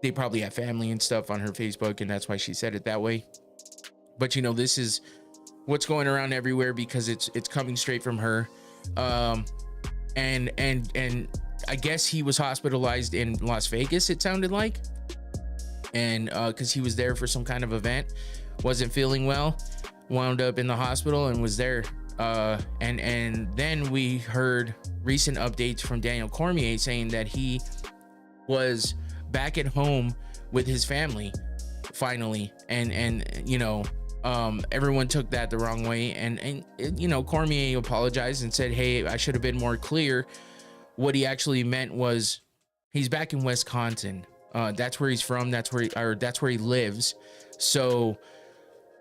B: they probably have family and stuff on her Facebook, and that's why she said it that way. But, you know, this is what's going around everywhere because it's coming straight from her. And I guess he was hospitalized in Las Vegas, it sounded like, and because he was there for some kind of event, wasn't feeling well, wound up in the hospital and was there. And then we heard recent updates from Daniel Cormier saying that he was back at home with his family finally, and you know, everyone took that the wrong way, and you know, Cormier apologized and said, "Hey, I should have been more clear." What he actually meant was he's back in Wisconsin. That's where he's from. That's where he lives. So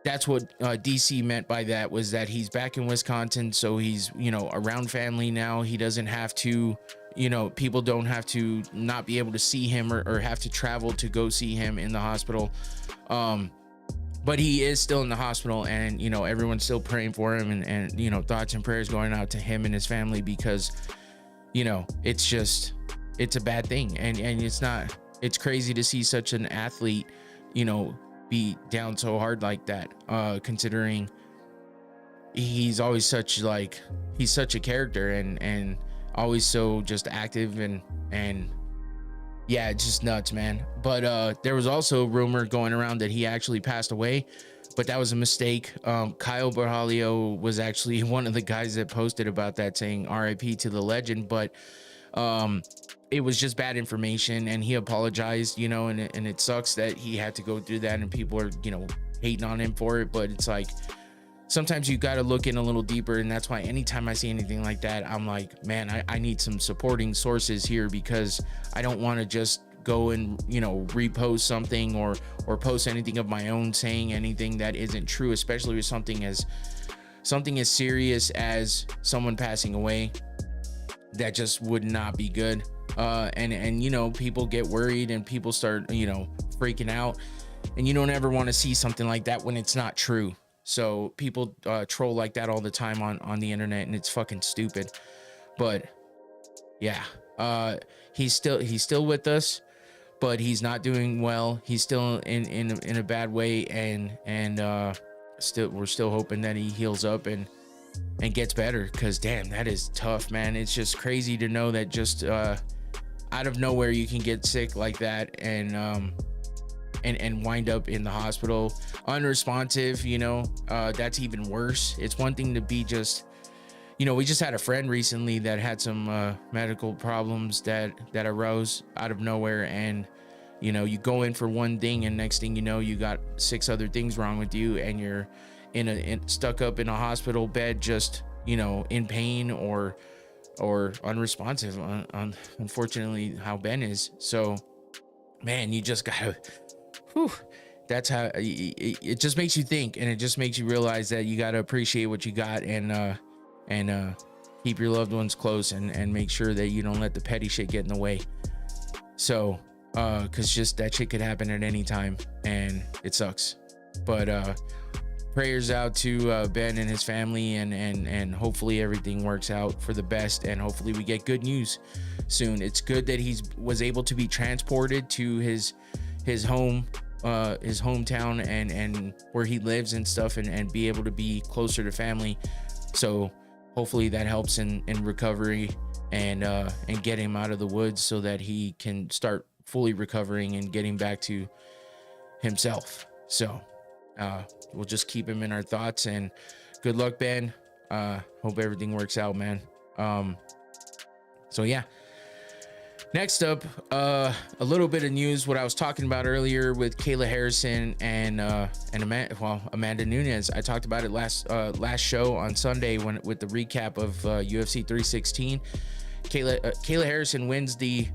B: that's what DC meant by that, was that he's back in Wisconsin. So he's, you know, around family now. He doesn't have to, you know, people don't have to not be able to see him or have to travel to go see him in the hospital. But he is still in the hospital, and, you know, everyone's still praying for him, and, you know, thoughts and prayers going out to him and his family, because, you know, it's a bad thing. And it's crazy to see such an athlete, you know, be down so hard like that, considering he's always he's such a character and always so just active and yeah, it's just nuts, man. But there was also a rumor going around that he actually passed away, but that was a mistake. Kyle Berhalio was actually one of the guys that posted about that, saying RIP to the legend, but it was just bad information, and he apologized, you know, and it sucks that he had to go through that, and people are, you know, hating on him for it. But it's like, sometimes you got to look in a little deeper, and that's why anytime I see anything like that, I'm like, man, I need some supporting sources here, because I don't want to just go and, you know, repost something or post anything of my own saying anything that isn't true, especially with something as serious as someone passing away. That just would not be good. And you know, people get worried and people start, you know, freaking out, and you don't ever want to see something like that when it's not true. So people troll like that all the time on the internet, and it's fucking stupid. But yeah, he's still with us, but he's not doing well. He's still in a bad way, and we're still hoping that he heals up and gets better, because damn, that is tough, man. It's just crazy to know that just out of nowhere you can get sick like that and wind up in the hospital unresponsive, you know. That's even worse. It's one thing to be just, you know, we just had a friend recently that had some medical problems that arose out of nowhere, and you know, you go in for one thing and next thing you know, you got 6 other things wrong with you, and you're stuck up in a hospital bed, just, you know, in pain or unresponsive, unfortunately how Ben is. So man, you just gotta, that's how it just makes you think, and it just makes you realize that you gotta appreciate what you got, and keep your loved ones close, and make sure that you don't let the petty shit get in the way. So because just that shit could happen at any time, and it sucks. But prayers out to Ben and his family, and hopefully everything works out for the best, and hopefully we get good news soon. It's good that he was able to be transported to his home, his hometown, and where he lives and stuff, and be able to be closer to family. So hopefully that helps in recovery, and get him out of the woods so that he can start fully recovering and getting back to himself. So we'll just keep him in our thoughts, and good luck, Ben. Hope everything works out, man. So yeah. Next up, a little bit of news, what I was talking about earlier with Kayla Harrison and Amanda Nunes. I talked about it last show on Sunday with the recap of UFC 316. Kayla Harrison wins the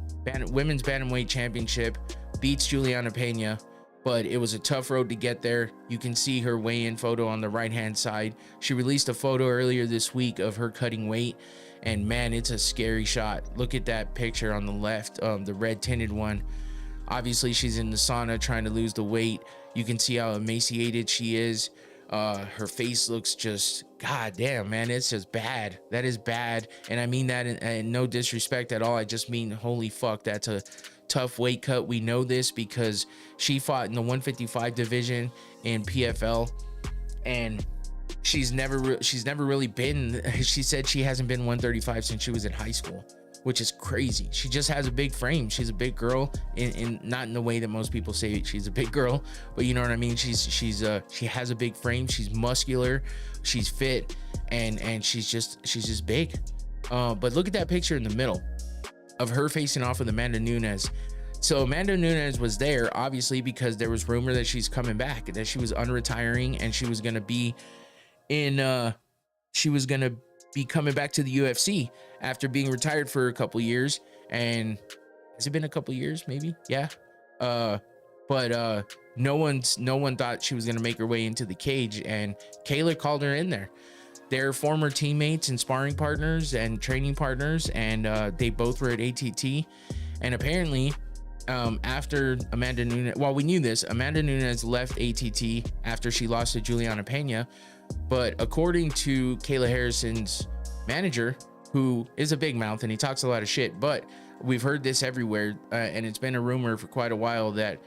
B: women's bantamweight championship, beats Juliana Pena, but it was a tough road to get there. You can see her weigh-in photo on the right-hand side. She released a photo earlier this week of her cutting weight, and man, it's a scary shot. Look at that picture on the left, the red tinted one. Obviously, she's in the sauna trying to lose the weight. You can see how emaciated she is. Her face looks just, god damn, man, it's just bad. That is bad. And I mean that in no disrespect at all. I just mean, holy fuck, that's a tough weight cut. We know this because she fought in the 155 division in PFL, and she's never really been, she said she hasn't been 135 since she was in high school, which is crazy. She just has a big frame. She's a big girl, in not in the way that most people say she's a big girl, but you know what I mean. She has a big frame. She's muscular, she's fit, and she's just big. But look at that picture in the middle of her facing off with Amanda Nunes. So Amanda Nunes was there obviously because there was rumor that she's coming back, that she was unretiring, and she was gonna be coming back to the UFC after being retired for a couple years. And has it been a couple years? Maybe, yeah. But no one thought she was gonna make her way into the cage, and Kayla called her in there. They're former teammates and sparring partners and training partners, and they both were at ATT. And apparently, after Amanda Nunes, well, we knew this, Amanda Nunes left ATT after she lost to Juliana Pena. But according to Kayla Harrison's manager, who is a big mouth and he talks a lot of shit, but we've heard this everywhere, and it's been a rumor for quite a while that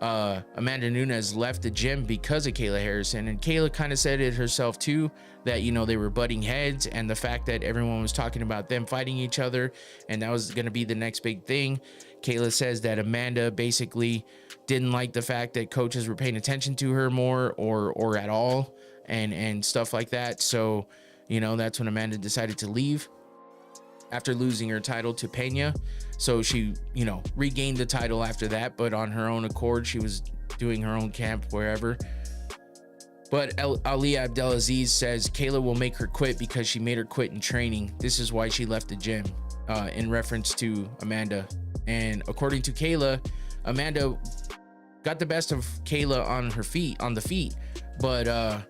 B: Amanda Nunes left the gym because of Kayla Harrison. And Kayla kind of said it herself too, that, you know, they were butting heads, and the fact that everyone was talking about them fighting each other, and that was going to be the next big thing. Kayla says that Amanda basically didn't like the fact that coaches were paying attention to her more or at all, and stuff like that. So, you know, that's when Amanda decided to leave after losing her title to Pena. So she, you know, regained the title after that, but on her own accord. She was doing her own camp wherever. But Ali Abdelaziz says Kayla will make her quit because she made her quit in training. This is why she left the gym, in reference to Amanda. And according to Kayla, Amanda got the best of Kayla on the feet, but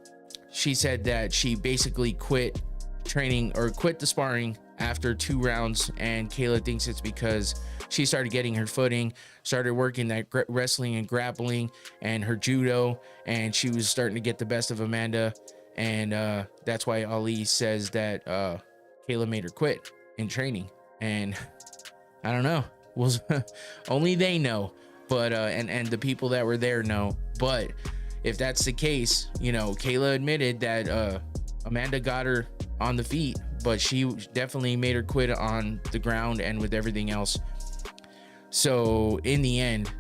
B: she said that she basically quit training or quit the sparring after 2 rounds, and Kayla thinks it's because she started getting her footing, started working that wrestling and grappling and her judo, and she was starting to get the best of Amanda, and that's why Ali says that Kayla made her quit in training. And I don't know, well, only they know, but and the people that were there know. But if that's the case, you know, Kayla admitted that Amanda got her on the feet, but she definitely made her quit on the ground and with everything else. So in the end,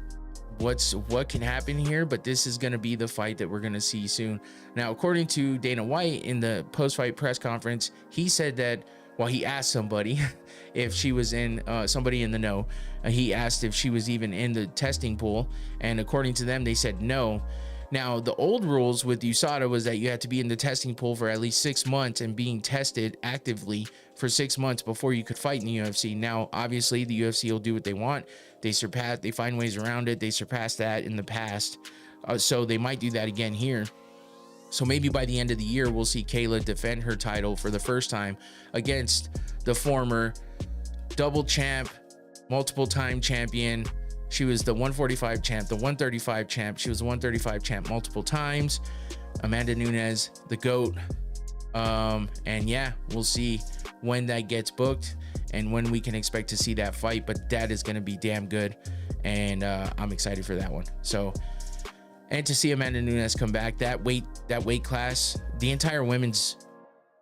B: what can happen here? But this is going to be the fight that we're going to see soon. Now, according to Dana White in the post-fight press conference, he said that, well, he asked somebody if she was in, somebody in the know. He asked if she was even in the testing pool, and according to them, they said no. Now, the old rules with USADA was that you had to be in the testing pool for at least 6 months and being tested actively for 6 months before you could fight in the UFC. Now, obviously, the UFC will do what they want. They find ways around it. They surpassed that in the past. So they might do that again here. So maybe by the end of the year, we'll see Kayla defend her title for the first time against the former double champ, multiple time champion. She was the 145 champ, the 135 champ. She was the 135 champ multiple times. Amanda Nunes, the GOAT. And yeah, we'll see when that gets booked and when we can expect to see that fight. But that is going to be damn good. And I'm excited for that one. So, and to see Amanda Nunes come back, that weight class, the entire women's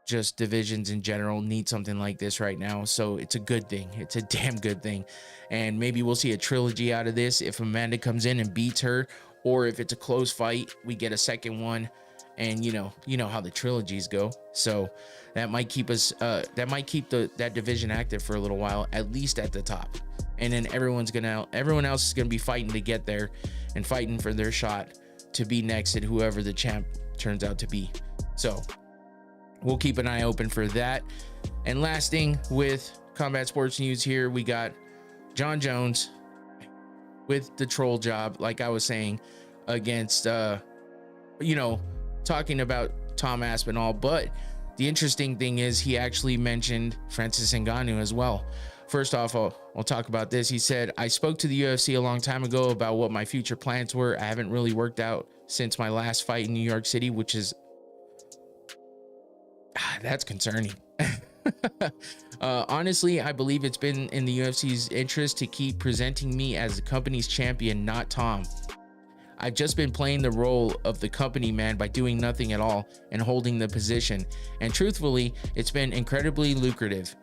B: just divisions in general need something like this right now. So it's a good thing. It's a damn good thing. And maybe we'll see a trilogy out of this if Amanda comes in and beats her, or if it's a close fight, we get a second one. And you know how the trilogies go. So that might keep us that division active for a little while, at least at the top. And then everyone else is gonna be fighting to get there and fighting for their shot to be next at whoever the champ turns out to be. So we'll keep an eye open for that. And last thing with combat sports news here, we got John Jones with the troll job, like I was saying, against talking about Tom Aspinall. But the interesting thing is he actually mentioned Francis Ngannou as well. First off, I'll talk about this. He said, I spoke to the UFC a long time ago about what my future plans were. I haven't really worked out since my last fight in New York City, which is that's concerning. Honestly, I believe it's been in the UFC's interest to keep presenting me as the company's champion, not Tom. I've just been playing the role of the company man by doing nothing at all and holding the position. And truthfully, it's been incredibly lucrative.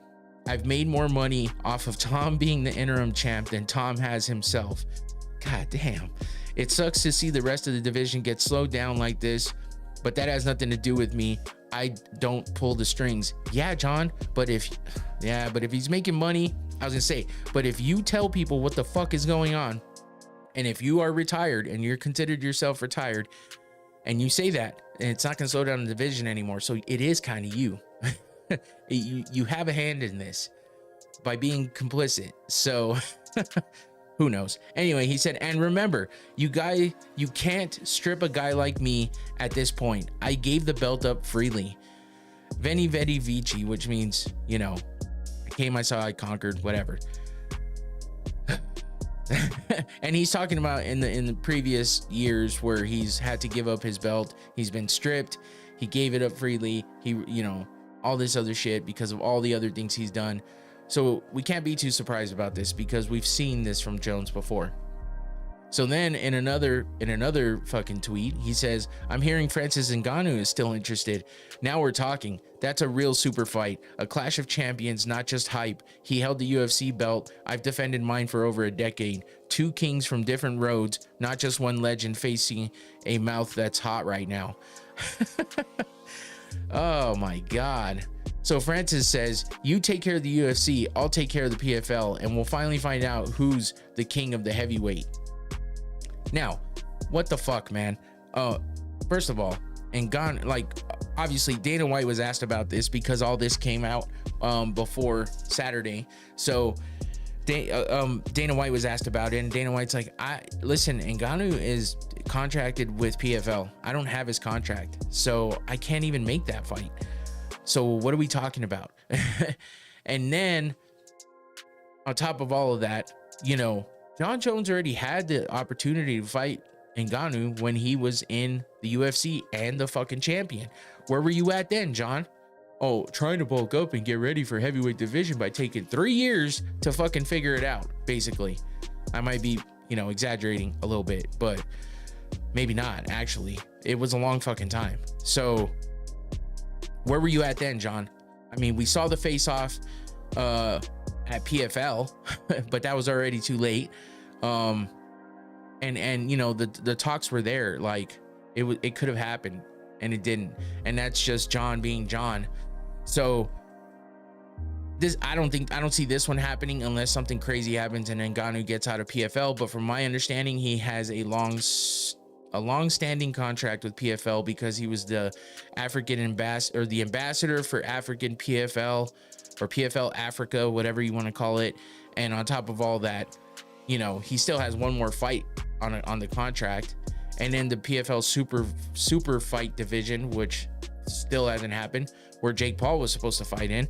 B: I've made more money off of Tom being the interim champ than Tom has himself. God damn. It sucks to see the rest of the division get slowed down like this, but that has nothing to do with me. I don't pull the strings. Yeah, John, but if he's making money, I was gonna say, but if you tell people what the fuck is going on, and if you are retired and you're considered yourself retired and you say that, and it's not gonna slow down the division anymore. So it is kind of you. You have a hand in this by being complicit. So who knows? Anyway, he said, and remember, you can't strip a guy like me at this point. I gave the belt up freely. Veni Vidi Vici, which means, I came, I saw, I conquered, whatever. And he's talking about in the previous years where he's had to give up his belt. He's been stripped. He gave it up freely. He, all this other shit because of all the other things he's done. So we can't be too surprised about this because we've seen this from Jones before. So then in another fucking tweet, he says, I'm hearing Francis Ngannou is still interested. Now we're talking. That's a real super fight, a clash of champions, not just hype. He held the UFC belt. I've defended mine for over a decade. Two kings from different roads, not just one legend facing a mouth that's hot right now. Oh my God. So Francis says, you take care of the UFC, I'll take care of the PFL, and we'll finally find out who's the king of the heavyweight. Now, what the fuck, man? First of all, obviously Dana White was asked about this because all this came out before Saturday. So Dana White was asked about it, and Dana White's like, listen, Ngannou is contracted with PFL. I don't have his contract, so I can't even make that fight. So what are we talking about? And then on top of all of that, John Jones already had the opportunity to fight Ngannou when he was in the UFC and the fucking champion. Where were you at then, John? Oh, trying to bulk up and get ready for heavyweight division by taking 3 years to fucking figure it out, basically. I might be, exaggerating a little bit, but maybe not, actually. It was a long fucking time. So where were you at then, John? I mean, we saw the face-off at PFL, but that was already too late. And the talks were there. Like it could have happened and it didn't. And that's just John being John. So I don't see this one happening unless something crazy happens and Ngannou gets out of PFL. But from my understanding, he has a long-standing contract with PFL because he was the African ambassador, or the ambassador for African PFL, or PFL Africa, whatever you want to call it. And on top of all that, he still has one more fight on the contract. And then the PFL super fight division, which still hasn't happened, where Jake Paul was supposed to fight in,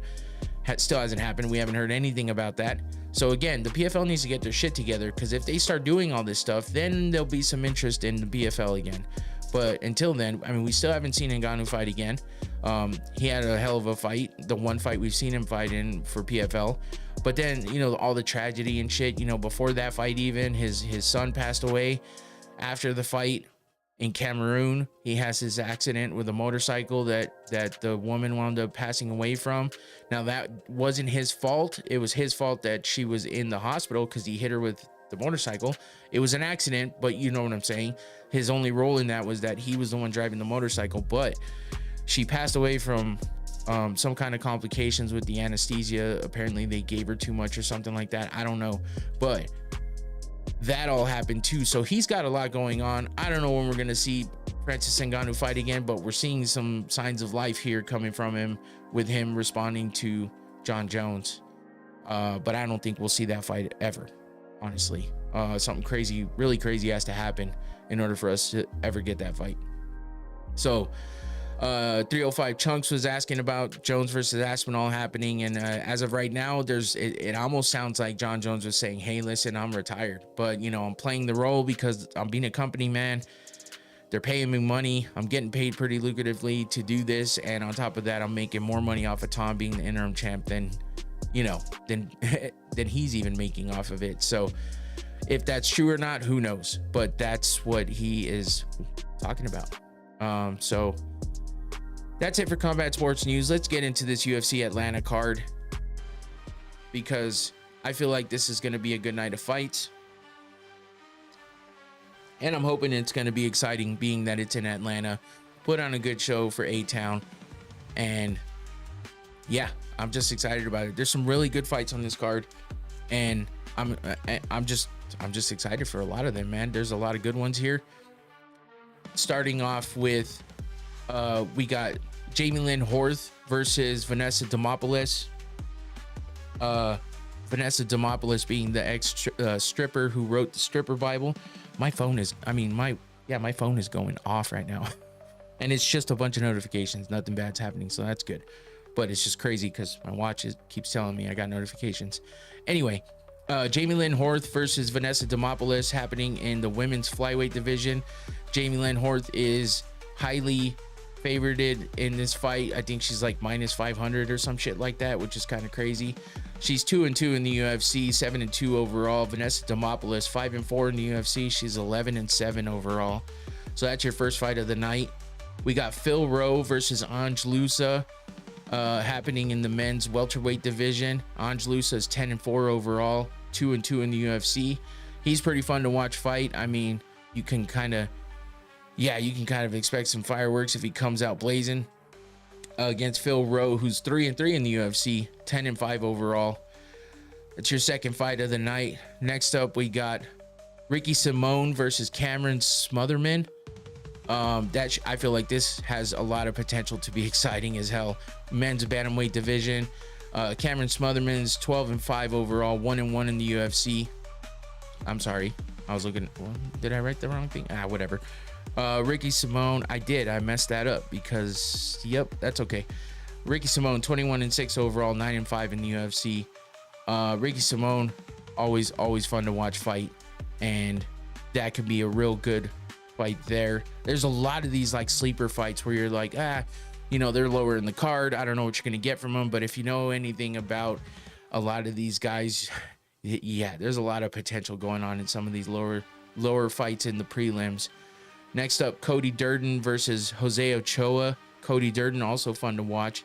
B: still hasn't happened. We haven't heard anything about that. So again, the PFL needs to get their shit together, because if they start doing all this stuff, then there'll be some interest in the PFL again. But until then, I mean, we still haven't seen Ngannou fight again. He had a hell of a fight, the one fight we've seen him fight in for PFL. But then, all the tragedy and shit, before that fight, even his son passed away after the fight in Cameroon. He has his accident with a motorcycle that the woman wound up passing away from. Now, that wasn't his fault. It was his fault that she was in the hospital because he hit her with the motorcycle. It was an accident, but you know what I'm saying. His only role in that was that he was the one driving the motorcycle, but she passed away from some kind of complications with the anesthesia. Apparently they gave her too much or something like that. I don't know, but that all happened too. So he's got a lot going on. I don't know when we're gonna see Francis Ngannou fight again, but we're seeing some signs of life here coming from him, with him responding to John Jones. But I don't think we'll see that fight ever, honestly. Something crazy, really crazy has to happen in order for us to ever get that fight. So 305 Chunks was asking about Jones versus Aspinall happening, and as of right now, it almost sounds like John Jones was saying, hey, listen, I'm retired, but you know, I'm playing the role because I'm being a company man. They're paying me money. I'm getting paid pretty lucratively to do this, and on top of that, I'm making more money off of Tom being the interim champ than, you know, than he's even making off of it. So if that's true or not, who knows, but that's what he is talking about. So that's it for Combat Sports News. Let's get into this UFC Atlanta card, because I feel like this is going to be a good night of fights, and I'm hoping it's going to be exciting, being that it's in Atlanta. Put on a good show for A-Town, and yeah, I'm just excited about it. There's some really good fights on this card, and I'm just excited for a lot of them, man. There's a lot of good ones here. Starting off with we got Jamie Lynn Horth versus Vanessa Demopoulos. Vanessa Demopoulos being the ex stripper who wrote the Stripper Bible. My phone is, my phone is going off right now. And it's just a bunch of notifications. Nothing bad's happening, so that's good. But it's just crazy because my watch keeps telling me I got notifications. Anyway, Jamie Lynn Horth versus Vanessa Demopoulos happening in the women's flyweight division. Jamie Lynn Horth is highly favorited in this fight. I think she's like minus 500 or some shit like that, which is kind of crazy. She's 2-2 in the UFC, 7-2 overall. Vanessa Demopoulos 5-4 in the UFC. She's 11-7 overall. So that's your first fight of the night. We got Phil Rowe versus Ange Loosa happening in the men's welterweight division. Ange Loosa is 10-4 overall, 2-2 in the UFC. He's pretty fun to watch fight. I mean, you can kind of expect some fireworks if he comes out blazing against Phil Rowe, who's 3-3 in the UFC, 10-5 overall. That's your second fight of the night. Next up, we got Ricky Simone versus Cameron Smotherman. I feel like this has a lot of potential to be exciting as hell. Men's bantamweight division. Cameron Smotherman's 12-5 overall, 1-1 in the UFC. I'm sorry, I was looking. Did I write the wrong thing? Whatever. Ricky Simone, I messed that up because, yep, that's okay. Ricky Simone, 21-6 overall, 9-5 in the UFC. Ricky Simone, always fun to watch fight, and that could be a real good fight there. There's a lot of these like sleeper fights where you're like, they're lower in the card. I don't know what you're gonna get from them, but if you know anything about a lot of these guys, yeah, there's a lot of potential going on in some of these lower fights in the prelims. Next up, Cody Durden versus Jose Ochoa. Cody Durden, also fun to watch.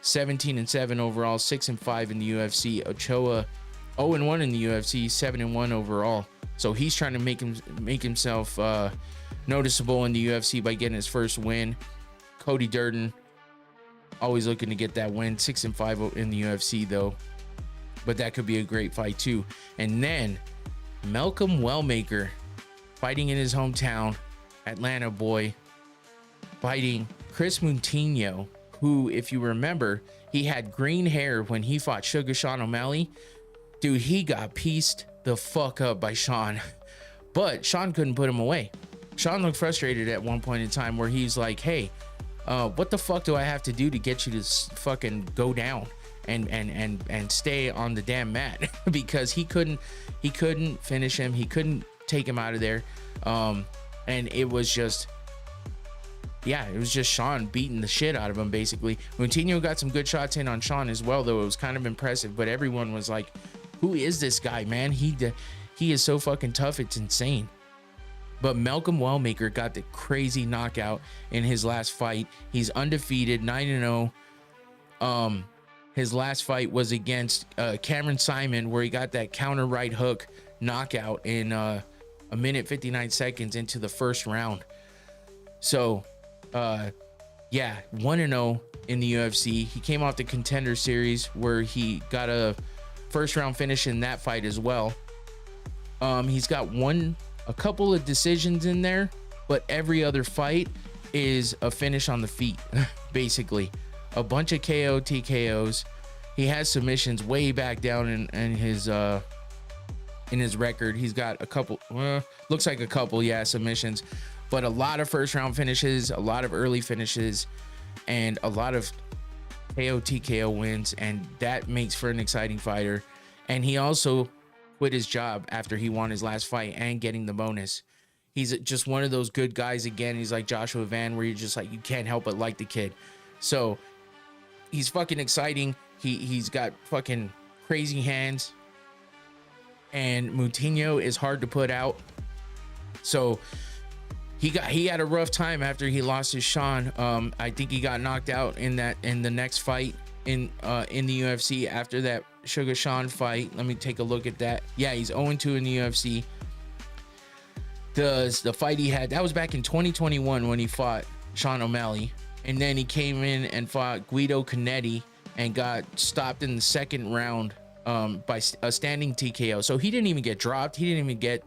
B: 17-7 overall, 6-5 in the UFC. Ochoa, 0-1 in the UFC, 7-1 overall. So he's trying to make himself noticeable in the UFC by getting his first win. Cody Durden, always looking to get that win. 6-5 in the UFC though, but that could be a great fight too. And then Malcolm Wellmaker, fighting in his hometown, Atlanta boy, fighting Chris Moutinho, who, if you remember, he had green hair when he fought Sugar Sean O'Malley. Dude, he got pieced the fuck up by Sean, but Sean couldn't put him away. Sean looked frustrated at one point in time where he's like, hey, what the fuck do I have to do to get you to fucking go down and stay on the damn mat? Because he couldn't finish him. He couldn't take him out of there. And it was just Sean beating the shit out of him, basically. Moutinho got some good shots in on Sean as well, though. It was kind of impressive, but everyone was like, who is this guy, man? He is so fucking tough, it's insane. But Malcolm Wellmaker got the crazy knockout in his last fight. He's undefeated, 9-0. His last fight was against Cameron Simon, where he got that counter right hook knockout in 1 minute 59 seconds into the first round. So yeah, 1-0 in the UFC. He came off the Contender Series where he got a first round finish in that fight as well. He's got a couple of decisions in there, but every other fight is a finish on the feet. Basically a bunch of KO TKOs. He has submissions way back down in his record. He's got a couple, looks like a couple, yeah, submissions, but a lot of first round finishes, a lot of early finishes, and a lot of KO TKO wins, and that makes for an exciting fighter. And he also quit his job after he won his last fight and getting the bonus. He's just one of those good guys. Again, he's like Joshua Van, where you're just like, you can't help but like the kid. So he's fucking exciting. He's got fucking crazy hands, and Moutinho is hard to put out. So he had a rough time after he lost his Sean. I think he got knocked out in the next fight in the UFC after that Sugar Sean fight. Let me take a look at that. Yeah, he's 0-2 in the UFC. The fight he had, that was back in 2021 when he fought Sean O'Malley, and then he came in and fought Guido Canetti and got stopped in the second round by a standing TKO. So he didn't even get dropped. He didn't even get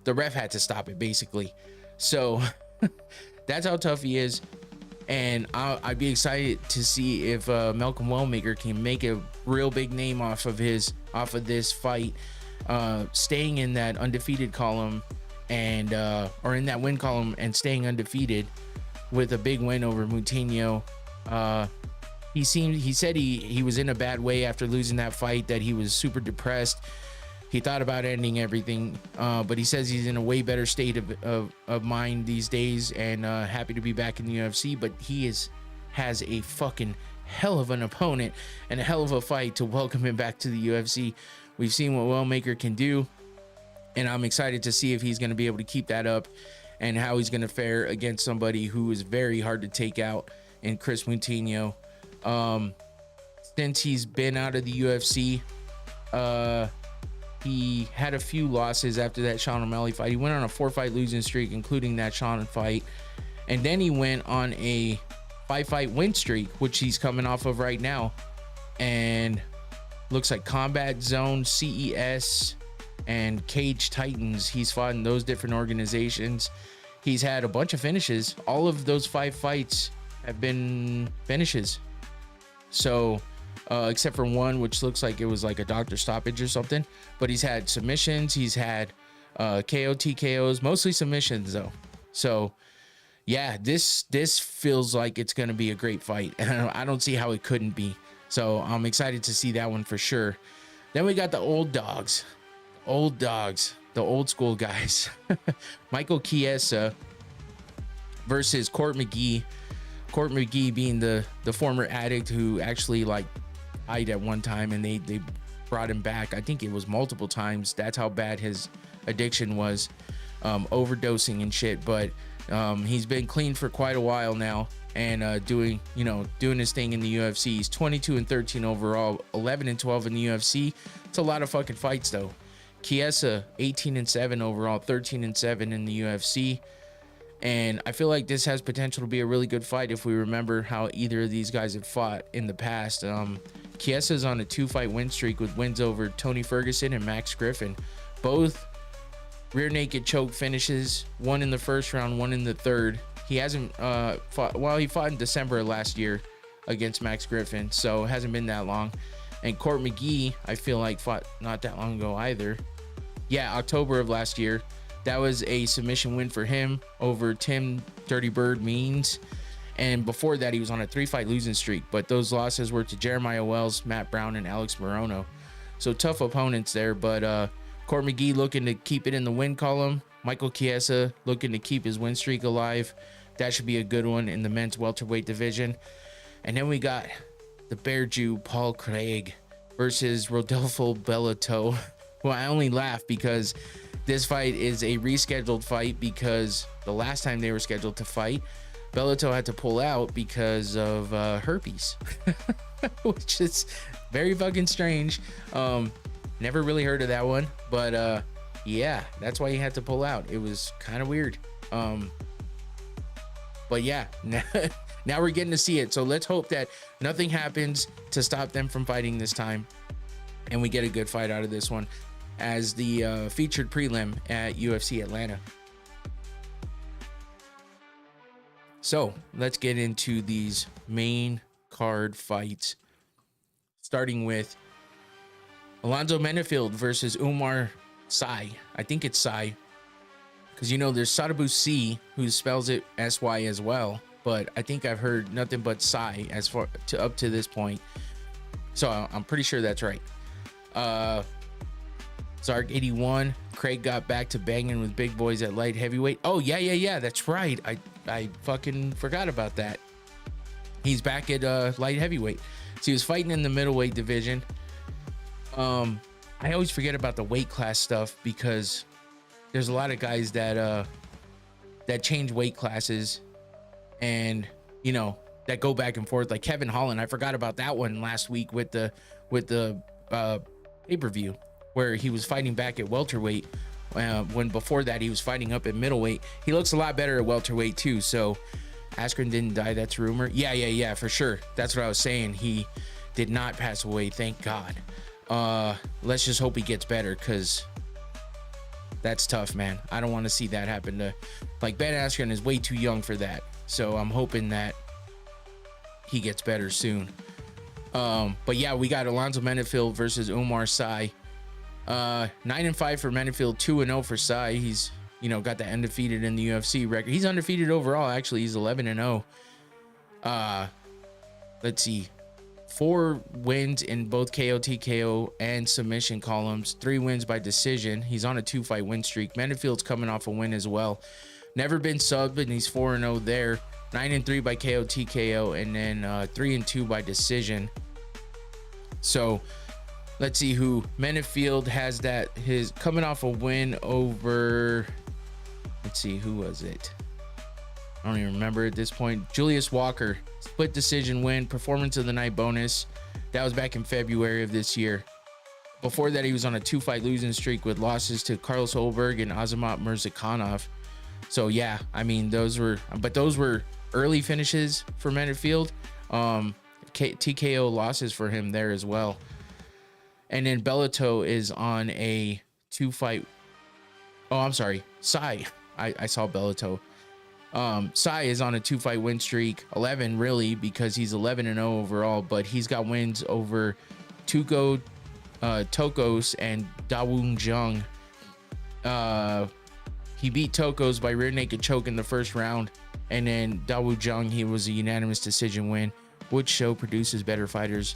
B: the ref had to stop it basically. So that's how tough he is. And I'd be excited to see if Malcolm Wellmaker can make a real big name off of this fight, staying in that undefeated column and or in that win column and staying undefeated with a big win over Moutinho. He said he was in a bad way after losing that fight, that he was super depressed. He thought about ending everything, but he says he's in a way better state of mind these days, and happy to be back in the UFC. But he has a fucking hell of an opponent and a hell of a fight to welcome him back to the UFC. We've seen what Wellmaker can do, and I'm excited to see if he's going to be able to keep that up and how he's going to fare against somebody who is very hard to take out in Chris Moutinho. Since he's been out of the UFC, he had a few losses after that Sean O'Malley fight. He went on a 4-fight losing streak, including that Sean fight, and then he went on a 5-fight win streak, which he's coming off of right now. And looks like Combat Zone, CES, and Cage Titans. He's fought in those different organizations. He's had a bunch of finishes. All of those 5 fights have been finishes. So except for one, which looks like it was like a doctor stoppage or something, but he's had submissions, he's had KO TKOs, mostly submissions though. So yeah, this feels like it's going to be a great fight, and I don't see how it couldn't be. So I'm excited to see that one for sure. Then we got the old dogs, the old school guys. Michael Chiesa versus Court McGee. Court McGee being the former addict who actually like died at one time, and they brought him back. I think it was multiple times. That's how bad his addiction was, overdosing and shit. But he's been clean for quite a while now, and doing his thing in the UFC. He's 22-13 overall, 11-12 in the UFC. It's a lot of fucking fights though. Chiesa 18-7 overall, 13-7 in the UFC. And I feel like this has potential to be a really good fight if we remember how either of these guys have fought in the past. Chiesa's on a 2-fight win streak with wins over Tony Ferguson and Max Griffin. Both rear naked choke finishes, one in the first round, one in the third. He hasn't fought, well, he fought in December of last year against Max Griffin, so it hasn't been that long. And Court McGee, I feel like fought not that long ago either. Yeah, October of last year. That was a submission win for him over Tim Dirty Bird Means. And before that, he was on a 3-fight losing streak. But those losses were to Jeremiah Wells, Matt Brown, and Alex Morono. So tough opponents there. But Court McGee looking to keep it in the win column. Michael Chiesa looking to keep his win streak alive. That should be a good one in the men's welterweight division. And then we got the Bear Jew Paul Craig versus Rodolfo Bellato. Well, I only laugh because this fight is a rescheduled fight because the last time they were scheduled to fight, Bellato had to pull out because of herpes, which is very fucking strange. Never really heard of that one, but yeah, that's why he had to pull out. It was kind of weird. But yeah, now we're getting to see it. So let's hope that nothing happens to stop them from fighting this time, and we get a good fight out of this one as the featured prelim at UFC Atlanta. So let's get into these main card fights, starting with Alonzo Menefield versus Umar Sy. I think it's Sy, because you know there's Sadabu C, who spells it S-Y as well, but I think I've heard nothing but Sy as far to up to this point, so I'm pretty sure that's right. Zark 81, Craig got back to banging with big boys at light heavyweight. Oh yeah, that's right. I fucking forgot about that. He's back at light heavyweight. So he was fighting in the middleweight division. I always forget about the weight class stuff because there's a lot of guys that change weight classes, and you know, that go back and forth, like Kevin Holland. I forgot about that one last week with the pay-per-view where he was fighting back at welterweight, when before that he was fighting up at middleweight. He looks a lot better at welterweight too. So Askren didn't die, that's rumor. Yeah, for sure. That's what I was saying. He did not pass away, thank God. Let's just hope he gets better, because that's tough, man. I don't want to see that happen to, like, Ben Askren is way too young for that. So I'm hoping that he gets better soon. But yeah, we got Alonzo Menefield versus Umar Sy. 9-5 for Menefield, 2-0 for Sy. He's, you know, got the undefeated in the UFC record. He's undefeated overall, actually. He's 11-0. Let's see. 4 wins in both KO, TKO, and submission columns. 3 wins by decision. He's on a 2-fight win streak. Menefield's coming off a win as well. Never been subbed, and he's 4-0 there. 9-3 by KO, TKO, and then 3-2 by decision. So let's see who Menefield has. That his coming off a win over, let's see, who was it? I don't even remember at this point. Julius Walker, split decision win, performance of the night bonus. That was back in February of this year. Before that, he was on a 2-fight losing streak with losses to Carlos Holberg and Azamat Mirzakhanov. So yeah, I mean, those were early finishes for Menefield. TKO losses for him there as well. And then Bellato is on a 2-fight. Oh, I'm sorry. Sy. I saw Bellato. Sy is on a 2-fight win streak, 11 really, because he's 11-0 overall, but he's got wins over Tuko Tokos and Dawoon Jung. He beat Tokos by rear naked choke in the first round, and then Dawoon Jung, he was a unanimous decision win. Which show produces better fighters?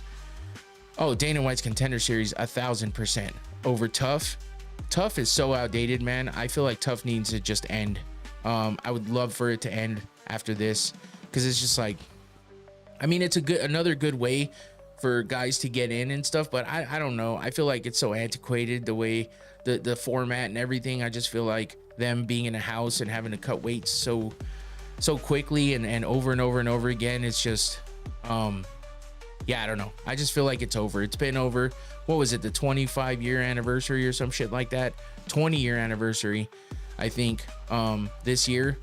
B: Oh, Dana White's Contender Series, 1000% over Tough. Tough is so outdated, man. I feel like Tough needs to just end. I would love for it to end after this, because it's just like, I mean, it's another good way for guys to get in and stuff, but I don't know. I feel like it's so antiquated, the way the format and everything. I just feel like them being in a house and having to cut weights so quickly and over and over and over again, it's just yeah, I don't know. I just feel like it's over. It's been over. What was it? The 25-year anniversary or some shit like that. 20-year anniversary, I think, this year.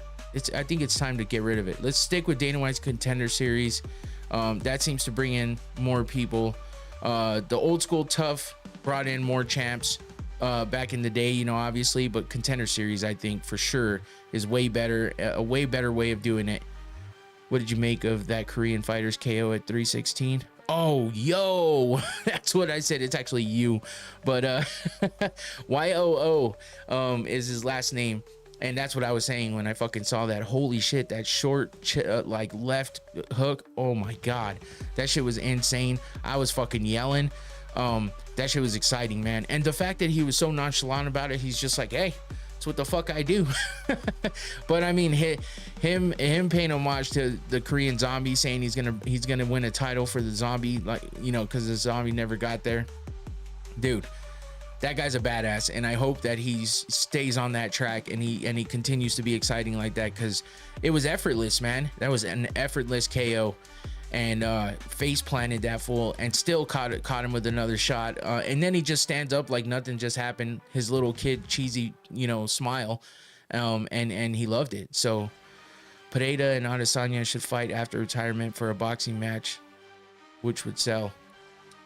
B: I think it's time to get rid of it. Let's stick with Dana White's Contender Series. That seems to bring in more people. The old school Tough brought in more champs back in the day, you know, obviously, but Contender Series, I think for sure, is way better, a way better way of doing it. What did you make of that Korean fighter's KO at 316? Oh, yo, that's what I said. It's actually you, but YOO is his last name, and that's what I was saying when I fucking saw that. Holy shit, that short like left hook. Oh my god, that shit was insane. I was fucking yelling. That shit was exciting, man. And the fact that he was so nonchalant about it, he's just like, hey, it's what the fuck I do. But I mean, him paying homage to the Korean Zombie, saying he's gonna win a title for the Zombie, like, you know, because the Zombie never got there. Dude, that guy's a badass, and I hope that he stays on that track and he continues to be exciting like that, because it was effortless, man. That was an effortless KO. and face planted that fool and still caught him with another shot. And then he just stands up like nothing just happened. His little kid cheesy, smile. And he loved it. So Pereira and Adesanya should fight after retirement for a boxing match, which would sell.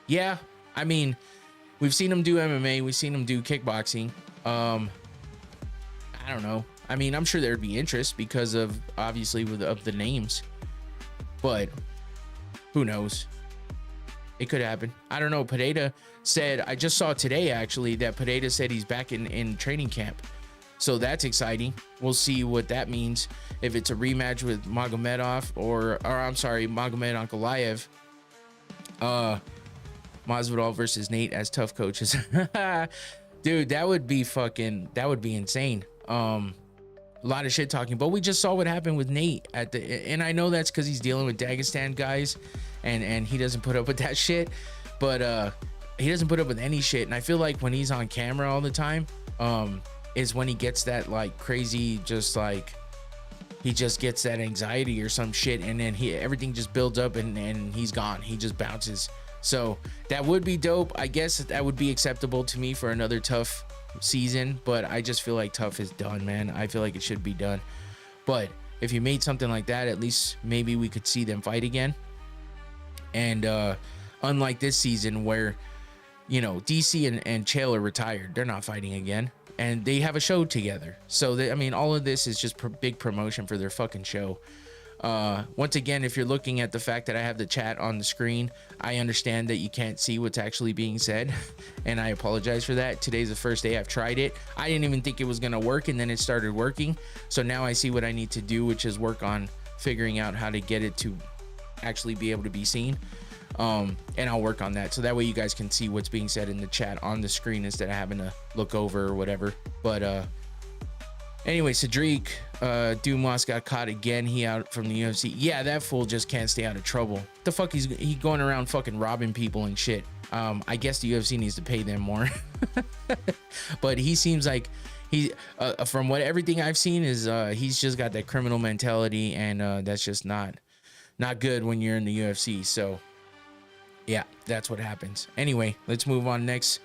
B: Yeah, I mean, we've seen him do MMA, we've seen him do kickboxing. I don't know. I mean, I'm sure there'd be interest because of obviously of the names, but who knows? It could happen. I don't know. Pereira said, I just saw today actually that Pereira said he's back in training camp. So that's exciting. We'll see what that means. If it's a rematch with Magomedov or I'm sorry, Magomed Ankalaev. Masvidal versus Nate as tough coaches. Dude, that would be insane. A lot of shit talking, but we just saw what happened with Nate and I know that's because he's dealing with Dagestan guys and he doesn't put up with that shit, but he doesn't put up with any shit. And I feel like when he's on camera all the time, is when he gets that like crazy, just like he just gets that anxiety or some shit, and then everything just builds up and he's gone. He just bounces. So that would be dope. I guess that would be acceptable to me for another tough season, but I just feel like tough is done, man. I feel like it should be done. But if you made something like that, at least maybe we could see them fight again. And unlike this season where DC and Chael are retired, they're not fighting again, and they have a show together. So I mean, all of this is just big promotion for their fucking show. Once again, if you're looking at the fact that I have the chat on the screen, I understand that you can't see what's actually being said, and I apologize for that. Today's the first day I've tried it. I didn't even think it was gonna work, and then it started working. So now I see what I need to do, which is work on figuring out how to get it to actually be able to be seen. And I'll work on that so that way you guys can see what's being said in the chat on the screen instead of having to look over or whatever. But anyway, Cedric Dumas got caught again. He out from the UFC. Yeah, that fool just can't stay out of trouble. The fuck, he going around fucking robbing people and shit. I guess the UFC needs to pay them more. But he seems like he from what everything I've seen is he's just got that criminal mentality, and that's just not good when you're in the UFC. So yeah, that's what happens. Anyway, let's move on. Next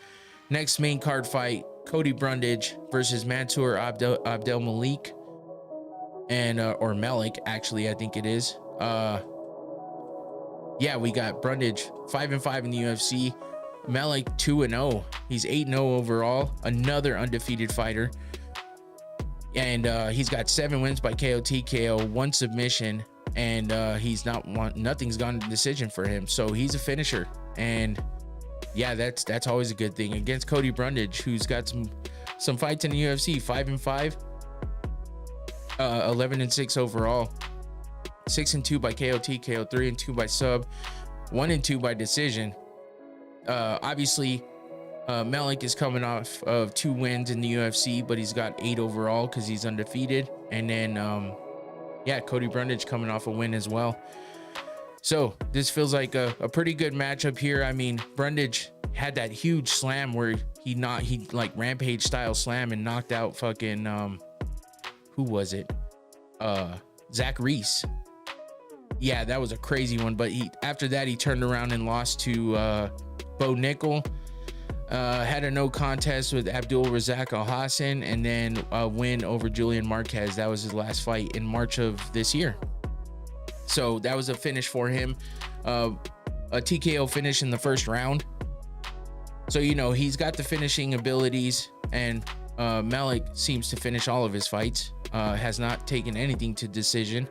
B: main card fight: Cody Brundage versus Mansour Abdel Malik, and or Malik, actually, I think it is. Yeah, we got Brundage 5-5 in the UFC. Malik 2-0. He's 8-0 overall. Another undefeated fighter, and he's got 7 wins by KO TKO, 1 submission. And nothing's gone to decision for him, so he's a finisher. And yeah, that's always a good thing against Cody Brundage, who's got some fights in the UFC. 5-5, 11-6 overall, 6-2 by KO TKO, 3-2 by sub, 1-2 by decision. Obviously, Malik is coming off of 2 wins in the UFC, but he's got 8 overall because he's undefeated. And then yeah, Cody Brundage coming off a win as well. So this feels like a pretty good matchup here. I mean, Brundage had that huge slam where he like rampage style slam and knocked out fucking who was it? Zach Reese. Yeah, that was a crazy one. But after that he turned around and lost to Bo Nickel. Had a no contest with Abdul Razak Al Hassan, and then a win over Julian Marquez. That was his last fight in March of this year. So that was a finish for him. A TKO finish in the first round. So, he's got the finishing abilities, and Malik seems to finish all of his fights. Has not taken anything to decision.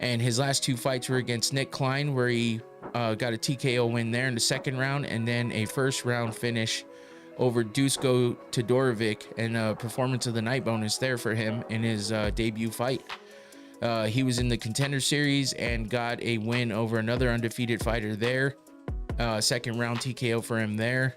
B: And his last 2 fights were against Nick Klein, where he got a TKO win there in the second round, and then a first round finish over Dusko Todorovic, and a performance of the night bonus there for him in his debut fight. He was in the Contender Series and got a win over another undefeated fighter there. Second round TKO for him there.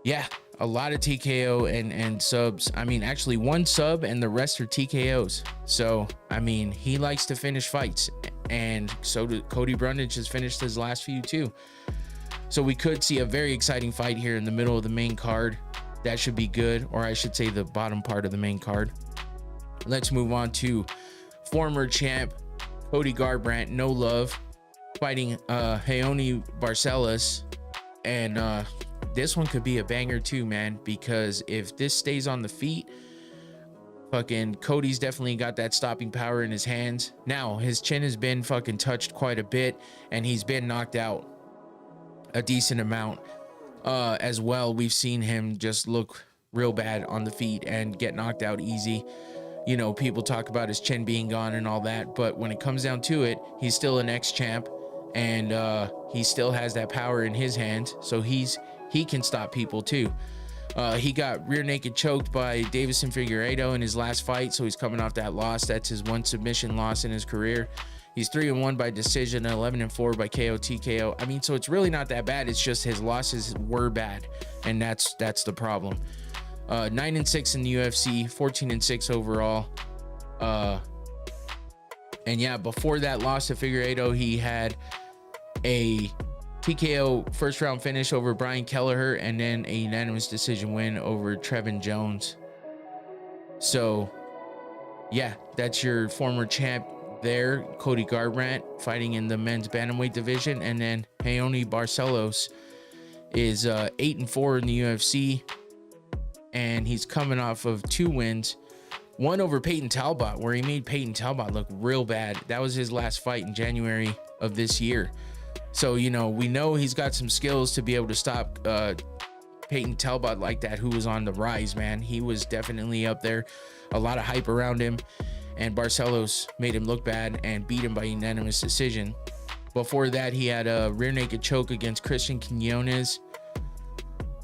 B: Yeah, a lot of TKO and subs. I mean, actually 1 sub and the rest are TKOs. So, I mean, he likes to finish fights, and so did Cody Brundage. Has finished his last few too. So we could see a very exciting fight here in the middle of the main card. That should be good, or I should say the bottom part of the main card. Let's move on to former champ Cody Garbrandt, no love, fighting Raoni Barcelos. And this one could be a banger too, man, because if this stays on the feet, fucking Cody's definitely got that stopping power in his hands. Now, his chin has been fucking touched quite a bit, and he's been knocked out a decent amount as well. We've seen him just look real bad on the feet and get knocked out easy. You know, people talk about his chin being gone and all that, but when it comes down to it, he's still an ex-champ, and he still has that power in his hands, so he can stop people too. He got rear naked choked by Davison Figueiredo in his last fight, so he's coming off that loss. That's his one submission loss in his career. He's 3-1 by decision, 11-4 by KO TKO. I mean, so it's really not that bad. It's just his losses were bad, and that's the problem. 9-6 in the UFC, 14-6 overall. And yeah, before that loss to Figueiredo, he had a TKO first round finish over Brian Kelleher, and then a unanimous decision win over Trevin Jones. So yeah, that's your former champ there, Cody Garbrandt, fighting in the men's bantamweight division. And then Raoni Barcelos is 8-4 in the UFC, and he's coming off of 2 wins, one over Peyton Talbot, where he made Peyton Talbot look real bad. That was his last fight in January of this year. So, you know, we know he's got some skills to be able to stop Peyton Talbot like that, who was on the rise, man. He was definitely up there, a lot of hype around him, and Barcelos made him look bad and beat him by unanimous decision. Before that, he had a rear naked choke against Christian Quinones.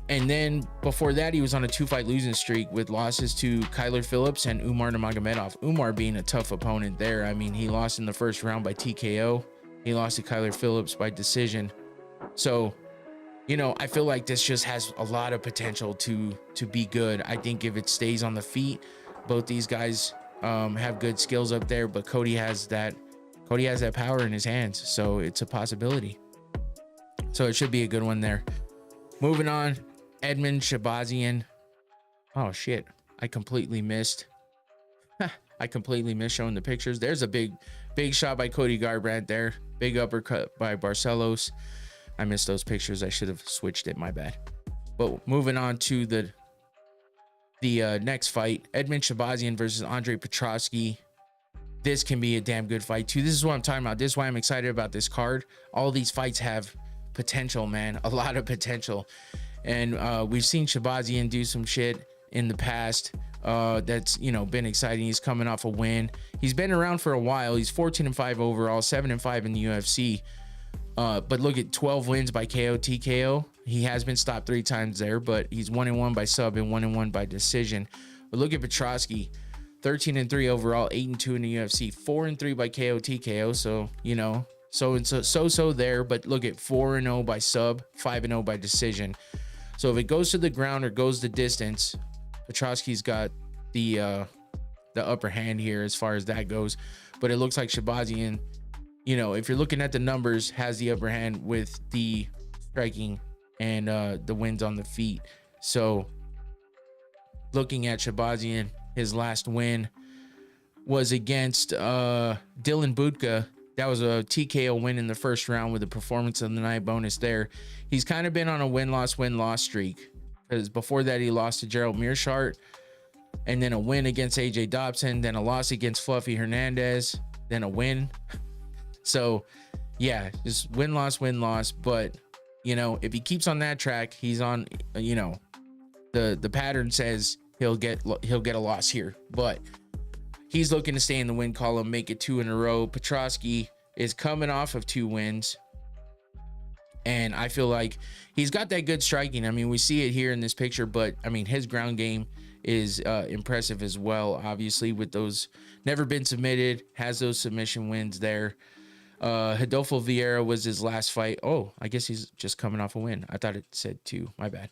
B: And then before that, he was on a 2-fight losing streak with losses to Kyler Phillips and Umar Nurmagomedov. Umar being a tough opponent there. I mean, he lost in the first round by TKO. He lost to Kyler Phillips by decision. So, you know, I feel like this just has a lot of potential to be good. I think if it stays on the feet, both these guys have good skills up there, but Cody has that power in his hands, so it's a possibility. So it should be a good one there. Moving on, Edmund Shabazian. Oh shit, I completely missed showing the pictures. There's a big shot by Cody Garbrandt there. Big uppercut by Barcelos. I missed those pictures. I should have switched it, my bad. But moving on to the next fight, Edmund Shabazian versus Andre Petroski. This can be a damn good fight too. This is what I'm talking about. This is why I'm excited about this card. All these fights have potential, man. A lot of potential. And we've seen Shabazian do some shit in the past that's, you know, been exciting. He's coming off a win. He's been around for a while. He's 14-5 overall, 7-5 in the UFC. But look at 12 wins by KO TKO. He has been stopped 3 times there, but he's 1-1 by sub and 1-1 by decision. But look at Petroski, 13-3 overall, 8-2 in the UFC, 4-3 by KO TKO. So, you know, so there. But look at 4-0 by sub, 5-0 by decision. So if it goes to the ground or goes the distance, Petroski's got the upper hand here as far as that goes. But it looks like Shabazian, you know, if you're looking at the numbers, has the upper hand with the striking and the wins on the feet. So looking at Shabazian, his last win was against Dylan Budka. That was a TKO win in the first round with a performance of the night bonus there. He's kind of been on a win-loss streak, because before that he lost to Gerald Mearshart, and then a win against AJ Dobson, then a loss against Fluffy Hernandez, then a win. So yeah, just win-loss. But, you know, if he keeps on that track, he's on, you know, the pattern says he'll get a loss here, but he's looking to stay in the win column, make it 2 in a row. Petroski is coming off of 2 wins, and I feel like he's got that good striking. I mean, we see it here in this picture, but I mean, his ground game is impressive as well, obviously, with those never been submitted, has those submission wins there. Rodolfo Vieira was his last fight. Oh, I guess he's just coming off a win. I thought it said 2, my bad.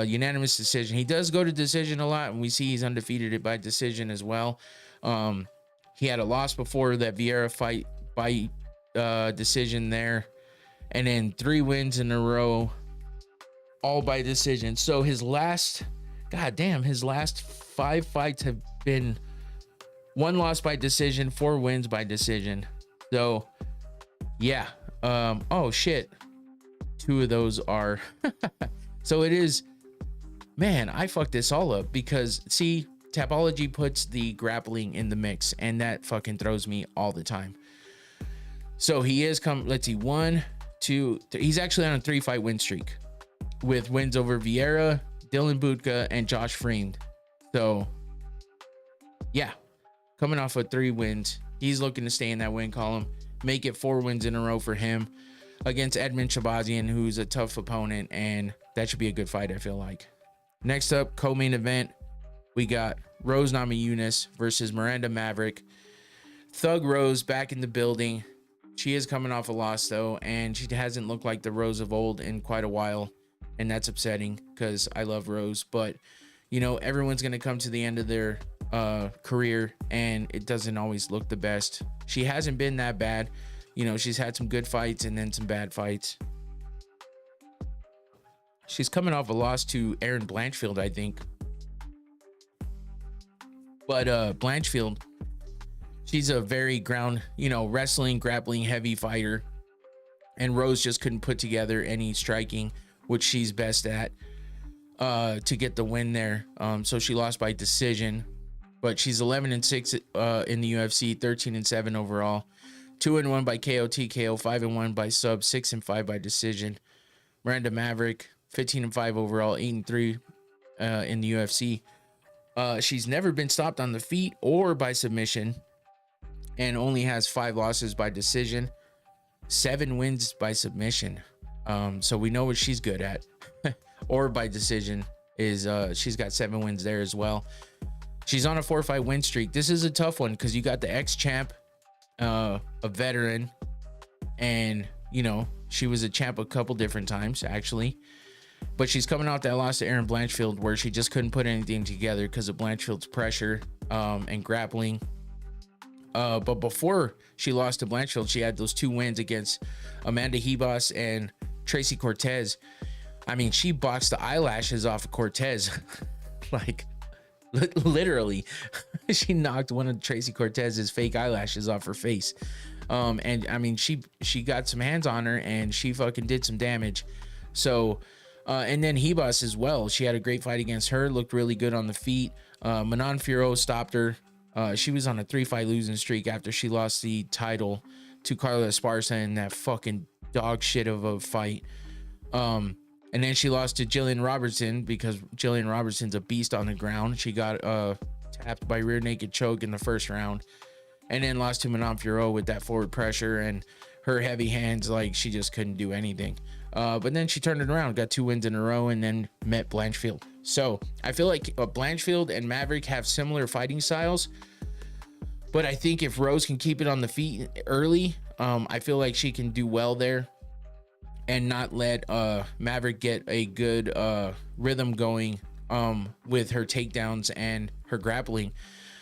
B: Unanimous decision. He does go to decision a lot, and we see he's undefeated by decision as well. He had a loss before that Vieira fight by decision there, and then 3 wins in a row, all by decision. So his last 5 fights have been 1 loss by decision, 4 wins by decision. So yeah. Oh shit. Two of those are so it is, man, I fucked this all up because see, Tapology puts the grappling in the mix and that fucking throws me all the time. So he is let's see, 1, 2, he's actually on a 3-fight win streak with wins over Vieira, Dylan Budka, and Josh Freemed. So yeah, coming off of 3 wins, he's looking to stay in that win column, make it 4 wins in a row for him against Edmund Shabazian, who's a tough opponent, and that should be a good fight, I feel like. Next up, co-main event, we got Rose Namajunas versus Miranda Maverick. Thug Rose back in the building. She is coming off a loss though, and she hasn't looked like the Rose of old in quite a while, and that's upsetting because I love Rose, but you know, everyone's going to come to the end of their career and it doesn't always look the best. She hasn't been that bad. You know, she's had some good fights and then some bad fights. She's coming off a loss to Erin Blanchfield, I think. But Blanchfield, she's a very ground, you know, wrestling, grappling heavy fighter. And Rose just couldn't put together any striking, which she's best at, to get the win there. So she lost by decision. But she's 11-6 in the UFC, 13-7 overall. 2-1 by KO TKO, 5-1 by sub, 6-5 by decision. Miranda Maverick, 15-5 overall, 8-3 in the UFC. She's never been stopped on the feet or by submission, and only has 5 losses by decision, 7 wins by submission. So we know what she's good at, or by decision is she's got 7 wins there as well. She's on a 4-fight win streak. This is a tough one because you got the ex-champ, a veteran, and you know, she was a champ a couple different times actually, but she's coming off that loss to Erin Blanchfield where she just couldn't put anything together because of Blanchfield's pressure and grappling. But before she lost to Blanchfield, she had those 2 wins against Amanda Hebos and Tracy Cortez. I mean, she boxed the eyelashes off of Cortez. Like literally she knocked one of Tracy Cortez's fake eyelashes off her face. And I mean, she got some hands on her and she fucking did some damage. So and then Hebos as well, she had a great fight against her, looked really good on the feet. Manon Fiorot stopped her. She was on a 3-fight losing streak after she lost the title to Carla Esparza in that fucking dog shit of a fight. And then she lost to Jillian Robertson because Jillian Robertson's a beast on the ground. She got tapped by rear naked choke in the first round, and then lost to Manon Fiorot with that forward pressure and her heavy hands. Like, she just couldn't do anything. But then she turned it around, got 2 wins in a row, and then met Blanchfield. So I feel like Blanchfield and Maverick have similar fighting styles, but I think if Rose can keep it on the feet early, I feel like she can do well there and not let Maverick get a good rhythm going with her takedowns and her grappling.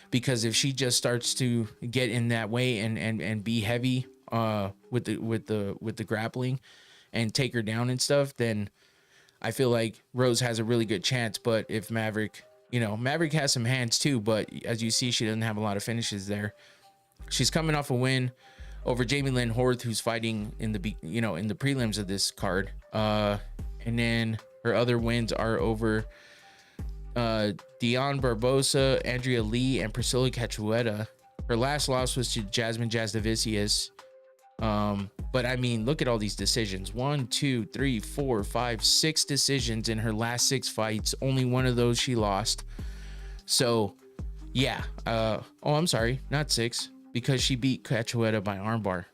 B: Because if she just starts to get in that way and be heavy with the grappling and take her down and stuff, then I feel like Rose has a really good chance. But if Maverick, you know, Maverick has some hands too, but as you see, she doesn't have a lot of finishes there. She's coming off a win over Jamie Lynn Horth, who's fighting in the prelims of this card. And then her other wins are over Dion Barbosa, Andrea Lee, and Priscilla Cachueta. Her last loss was to Jasmine Jasdavicius. But I mean, look at all these decisions. 1, 2, 3, 4, 5, 6 decisions in her last 6 fights. Only one of those she lost. So yeah. Oh, I'm sorry, not 6, because she beat Cachueta by armbar.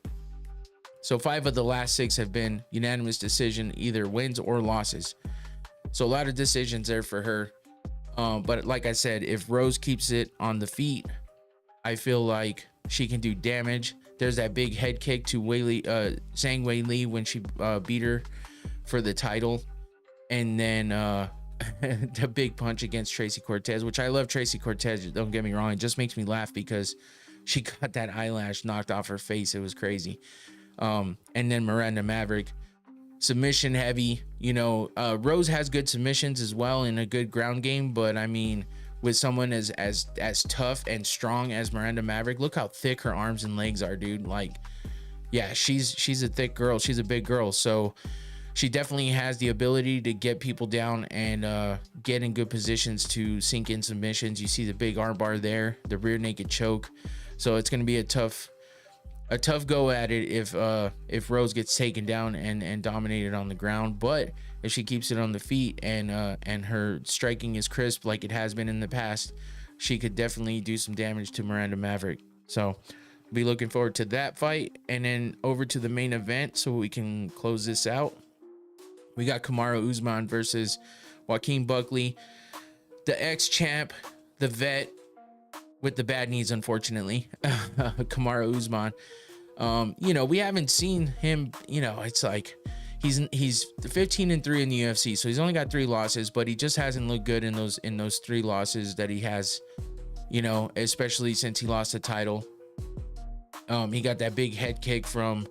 B: So 5 of the last 6 have been unanimous decision, either wins or losses. So a lot of decisions there for her. But like I said, if Rose keeps it on the feet, I feel like she can do damage. There's that big head kick to Zhang Wei Li when she beat her for the title. And then the big punch against Tracy Cortez, which I love Tracy Cortez, don't get me wrong. It just makes me laugh because she got that eyelash knocked off her face. It was crazy. And then Miranda Maverick, submission heavy. You know, Rose has good submissions as well in a good ground game, but I mean, with someone as tough and strong as Miranda Maverick, look how thick her arms and legs are, dude. Like, yeah, she's a thick girl. She's a big girl. So she definitely has the ability to get people down and get in good positions to sink in submissions. You see the big arm bar there, the rear naked choke. So it's going to be a tough go at it if Rose gets taken down and dominated on the ground. But if she keeps it on the feet and her striking is crisp like it has been in the past, she could definitely do some damage to Miranda Maverick. So be looking forward to that fight. And then over to the main event so we can close this out. We got Kamaru Usman versus Joaquin Buckley, the ex-champ, the vet with the bad knees, unfortunately. Kamaru Usman. You know, we haven't seen him, you know, it's like he's 15-3 in the UFC, so he's only got 3 losses, but he just hasn't looked good in those 3 losses that he has, you know, especially since he lost the title. He got that big head kick from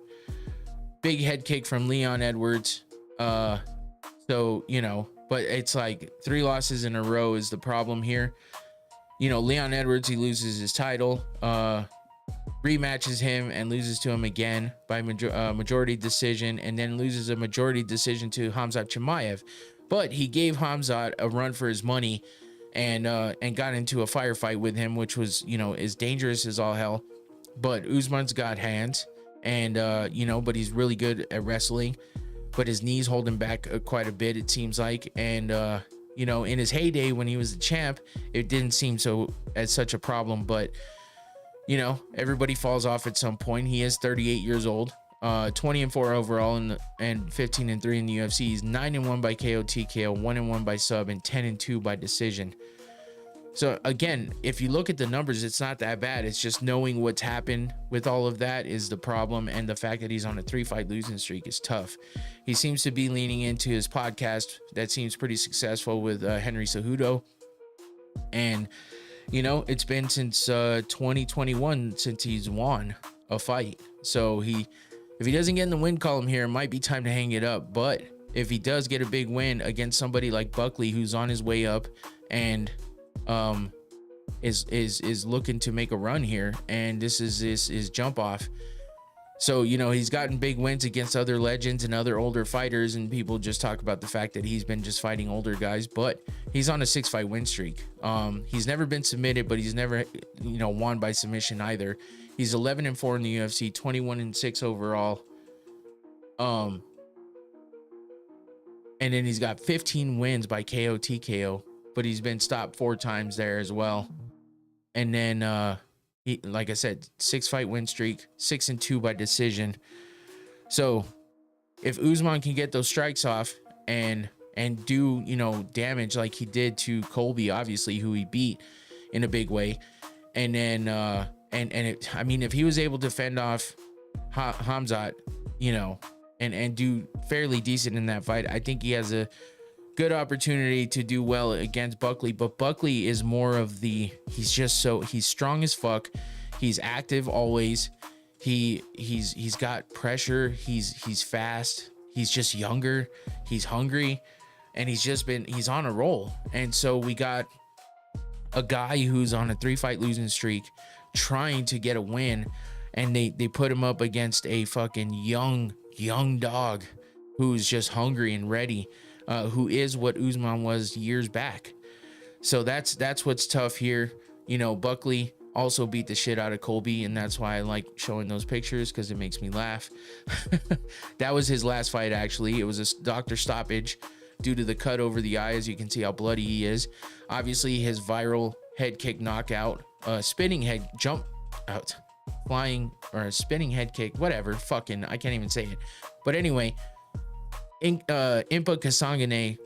B: Leon Edwards. So, you know, but it's like 3 losses in a row is the problem here. You know, Leon Edwards, he loses his title, rematches him and loses to him again by majority decision, and then loses a majority decision to Khamzat Chimaev. But he gave Khamzat a run for his money and got into a firefight with him, which was, you know, as dangerous as all hell. But Usman's got hands, and you know, but he's really good at wrestling. But his knees hold him back quite a bit, it seems like. And you know, in his heyday when he was the champ, it didn't seem as such a problem. But you know, everybody falls off at some point. He is 38 years old, 20-4 overall, and 15-3 in the UFC. He's 9-1 by KO TKO, 1-1 by sub, and 10-2 by decision. So again, if you look at the numbers, it's not that bad. It's just knowing what's happened with all of that is the problem, and the fact that he's on a 3-fight losing streak is tough. He seems to be leaning into his podcast that seems pretty successful with Henry Cejudo, and you know, it's been since 2021 since he's won a fight. So if he doesn't get in the win column here, it might be time to hang it up. But if he does get a big win against somebody like Buckley, who's on his way up and is looking to make a run here, and this is his jump off. So, you know, he's gotten big wins against other legends and other older fighters, and people just talk about the fact that he's been just fighting older guys, but he's on a 6-fight win streak. He's never been submitted, but he's never, you know, won by submission either. He's 11-4 in the UFC, 21-6 overall. And then he's got 15 wins by KO TKO, but he's been stopped 4 times there as well. And then he, like I said, 6-fight win streak, 6-2 by decision. So if Usman can get those strikes off and do, you know, damage like he did to Colby, obviously, who he beat in a big way, and then I mean, if he was able to fend off Khamzat, you know, and do fairly decent in that fight, I think he has a good opportunity to do well against Buckley. But Buckley is more of he's strong as fuck. He's active always. He's got pressure. He's fast. He's just younger. He's hungry, and he's on a roll. And so we got a guy who's on a 3-fight losing streak trying to get a win, and they put him up against a fucking young dog who's just hungry and ready. Who is what Usman was years back. So that's what's tough here. You know, Buckley also beat the shit out of Colby, and that's why I like showing those pictures, because it makes me laugh. That was his last fight, actually. It was a doctor stoppage due to the cut over the eye. As you can see how bloody he is. Obviously, his viral head kick knockout, spinning head jump out, flying or spinning head kick, whatever. Fucking, I can't even say it. But anyway, Impa Kasangane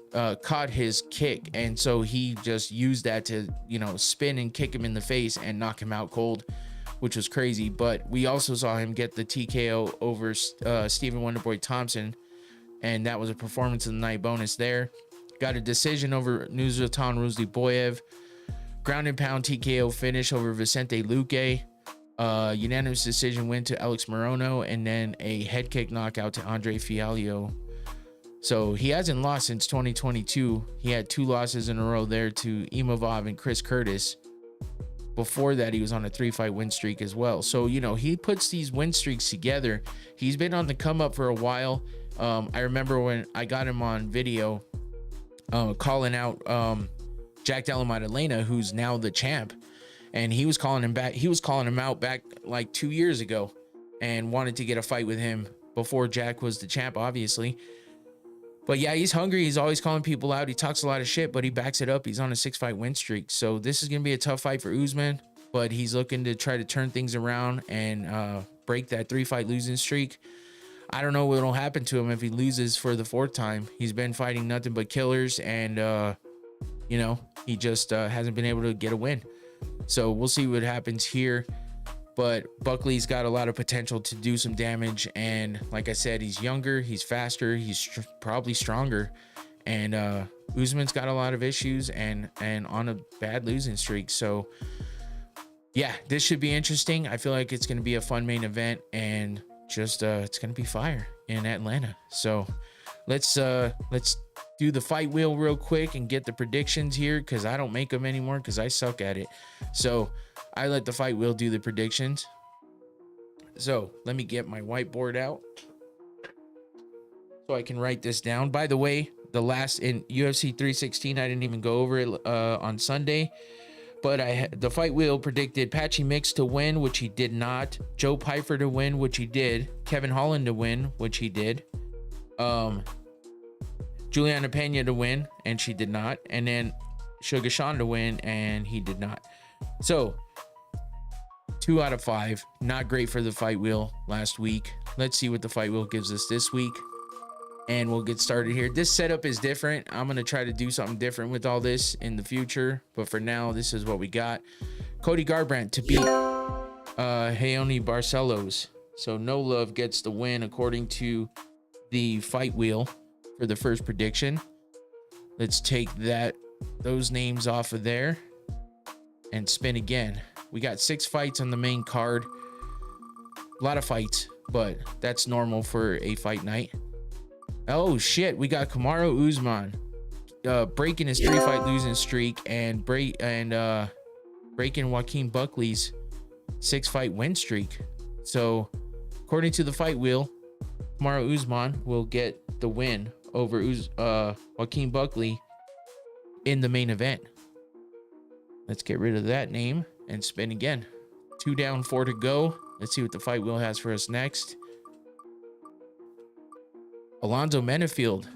B: caught his kick, and so he just used that to, you know, spin and kick him in the face and knock him out cold, which was crazy. But we also saw him get the TKO over Stephen Wonderboy Thompson, and that was a performance of the night bonus there. Got a decision over Nursultan Rusdiboyev, ground and pound TKO finish over Vicente Luque, unanimous decision win to Alex Morono, and then a head kick knockout to Andre Fialho. So he hasn't lost since 2022. He had 2 losses in a row there to Imavov and Chris Curtis. before that, he was on a 3-fight win streak as well. So, you know, he puts these win streaks together. He's been on the come up for a while. I remember when I got him on video calling out Jack Della Maddalena, who's now the champ. And he was calling him back. He was calling him out back like 2 years ago and wanted to get a fight with him before Jack was the champ, obviously. But yeah, he's hungry. He's always calling people out. He talks a lot of shit, but he backs it up. He's on a 6-fight win streak. So this is going to be a tough fight for Usman, but he's looking to try to turn things around and break that 3-fight losing streak. I don't know what'll happen to him if he loses for the 4th time. He's been fighting nothing but killers, and you know, he just hasn't been able to get a win. So we'll see what happens here. But Buckley's got a lot of potential to do some damage. And like I said, he's younger, he's faster, he's probably stronger. And Usman's got a lot of issues and on a bad losing streak. So yeah, this should be interesting. I feel like it's going to be a fun main event, and just it's going to be fire in Atlanta. So let's do the fight wheel real quick and get the predictions here, because I don't make them anymore because I suck at it. So I let the fight wheel do the predictions. So let me get my whiteboard out so I can write this down. By the way, the last in UFC 316, I didn't even go over it on Sunday, but the fight wheel predicted Patchy Mix to win, which he did not. Joe Pyfer to win, which he did. Kevin Holland to win, which he did. Juliana Pena to win, and she did not. And then Sugar Sean to win, and he did not. So 2 out of 5. Not great for the fight wheel last week. Let's see what the fight wheel gives us this week, and we'll get started here. This setup is different. I'm gonna try to do something different with all this in the future, but for now, this is what we got. Cody Garbrandt to beat Raoni Barcelos. So No Love gets the win according to the fight wheel for the first prediction. Let's take those names off of there and spin again. We got 6 fights on the main card. A lot of fights, but that's normal for a fight night. Oh shit, we got Kamaru Usman breaking his 3-fight losing streak and breaking Joaquin Buckley's 6-fight win streak. So according to the fight wheel, Kamaru Usman will get the win over Joaquin Buckley in the main event. Let's get rid of that name and spin again. 2 down, 4 to go. Let's see what the fight wheel has for us next. Alonzo Menafield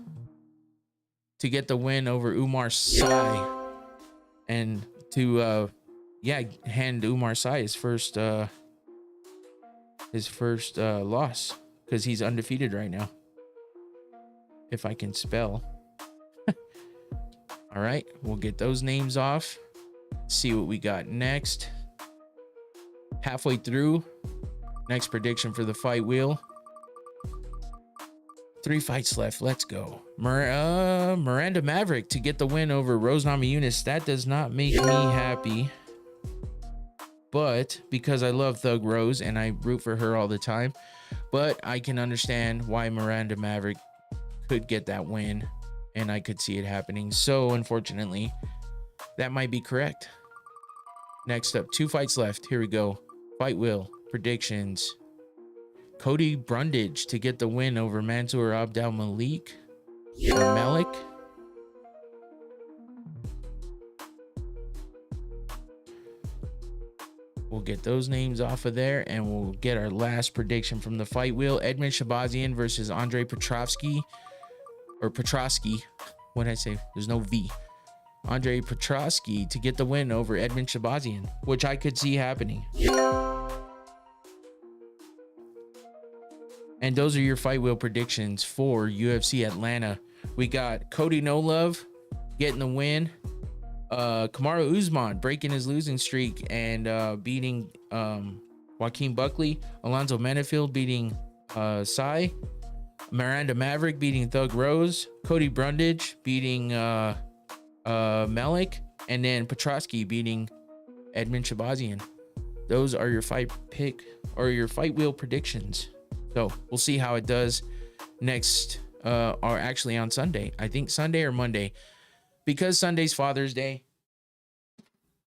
B: to get the win over Umar Sy, and to hand Umar Sy his first loss, because he's undefeated right now, if I can spell. All right, we'll get those names off. See what we got next. Halfway through. Next prediction for the fight wheel. 3 fights left. Let's go. Miranda Maverick to get the win over Rose Namajunas. That does not make me happy, but because I love Thug Rose and I root for her all the time, but I can understand why Miranda Maverick could get that win, and I could see it happening. So unfortunately, that might be correct. Next up, 2 fights left. Here we go. Fight wheel predictions. Cody Brundage to get the win over Mansour Abdel Malik or Malik. We'll get those names off of there, and we'll get our last prediction from the fight wheel. Edmund Shabazian versus Andre Petroski, or Petroski. What did I say? There's no V. Andre Petroski to get the win over Edmund Shabazian, which I could see happening. And those are your fight wheel predictions for UFC Atlanta. We got Cody No Love getting the win. Kamaru Usman breaking his losing streak and beating Joaquin Buckley. Alonzo Menafield beating Sy. Miranda Maverick beating Thug Rose. Cody Brundage beating Malik. And then Petroski beating Edmund Shabazian. Those are your fight wheel predictions. So we'll see how it does next, or actually on Sunday. I think Sunday or Monday, because Sunday's Father's Day.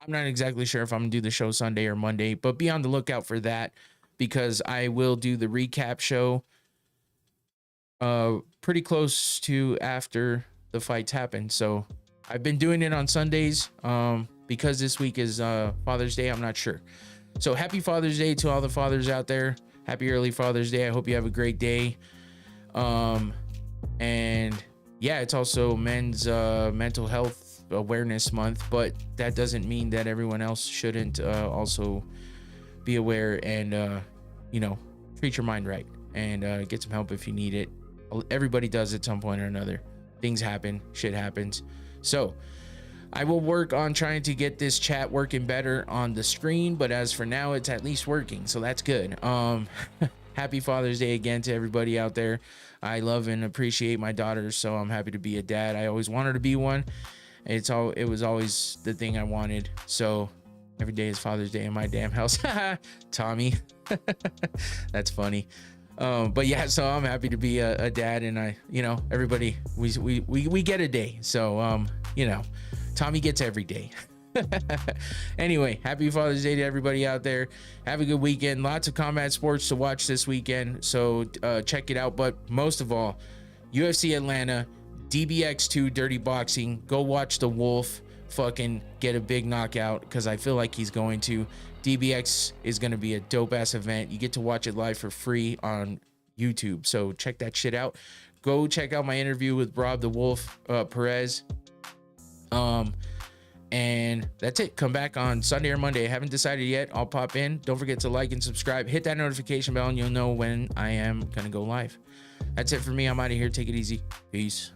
B: I'm not exactly sure if I'm gonna do the show Sunday or Monday, but be on the lookout for that because I will do the recap show pretty close to after the fights happen. So I've been doing it on Sundays because this week is Father's Day. I'm not sure. So happy Father's Day to all the fathers out there. Happy early Father's Day. I hope you have a great day. And yeah, it's also Men's Mental Health Awareness Month, but that doesn't mean that everyone else shouldn't also be aware and you know, treat your mind right and get some help if you need it. Everybody does at some point or another. Things happen, shit happens. So I will work on trying to get this chat working better on the screen, but as for now, it's at least working, so that's good. Happy Father's Day again to everybody out there. I love and appreciate my daughters, so I'm happy to be a dad. I always wanted to be one. It was always the thing I wanted. So every day is Father's Day in my damn house. Tommy. That's funny. But yeah, so I'm happy to be a dad, and I, you know, everybody, we get a day. So you know, Tommy gets every day. Anyway, happy Father's Day to everybody out there. Have a good weekend. Lots of combat sports to watch this weekend, so check it out. But most of all, UFC Atlanta, DBX2 Dirty Boxing. Go watch the Wolf fucking get a big knockout, because I feel like he's going to. DBX is going to be a dope ass event. You get to watch it live for free on YouTube, so check that shit out. Go check out my interview with Rob the Wolf Perez. And that's it. Come back on Sunday or Monday. I haven't decided yet. I'll pop in. Don't forget to like and subscribe. Hit that notification bell and you'll know when I am gonna go live. That's it for me. I'm out of here. Take it easy. Peace.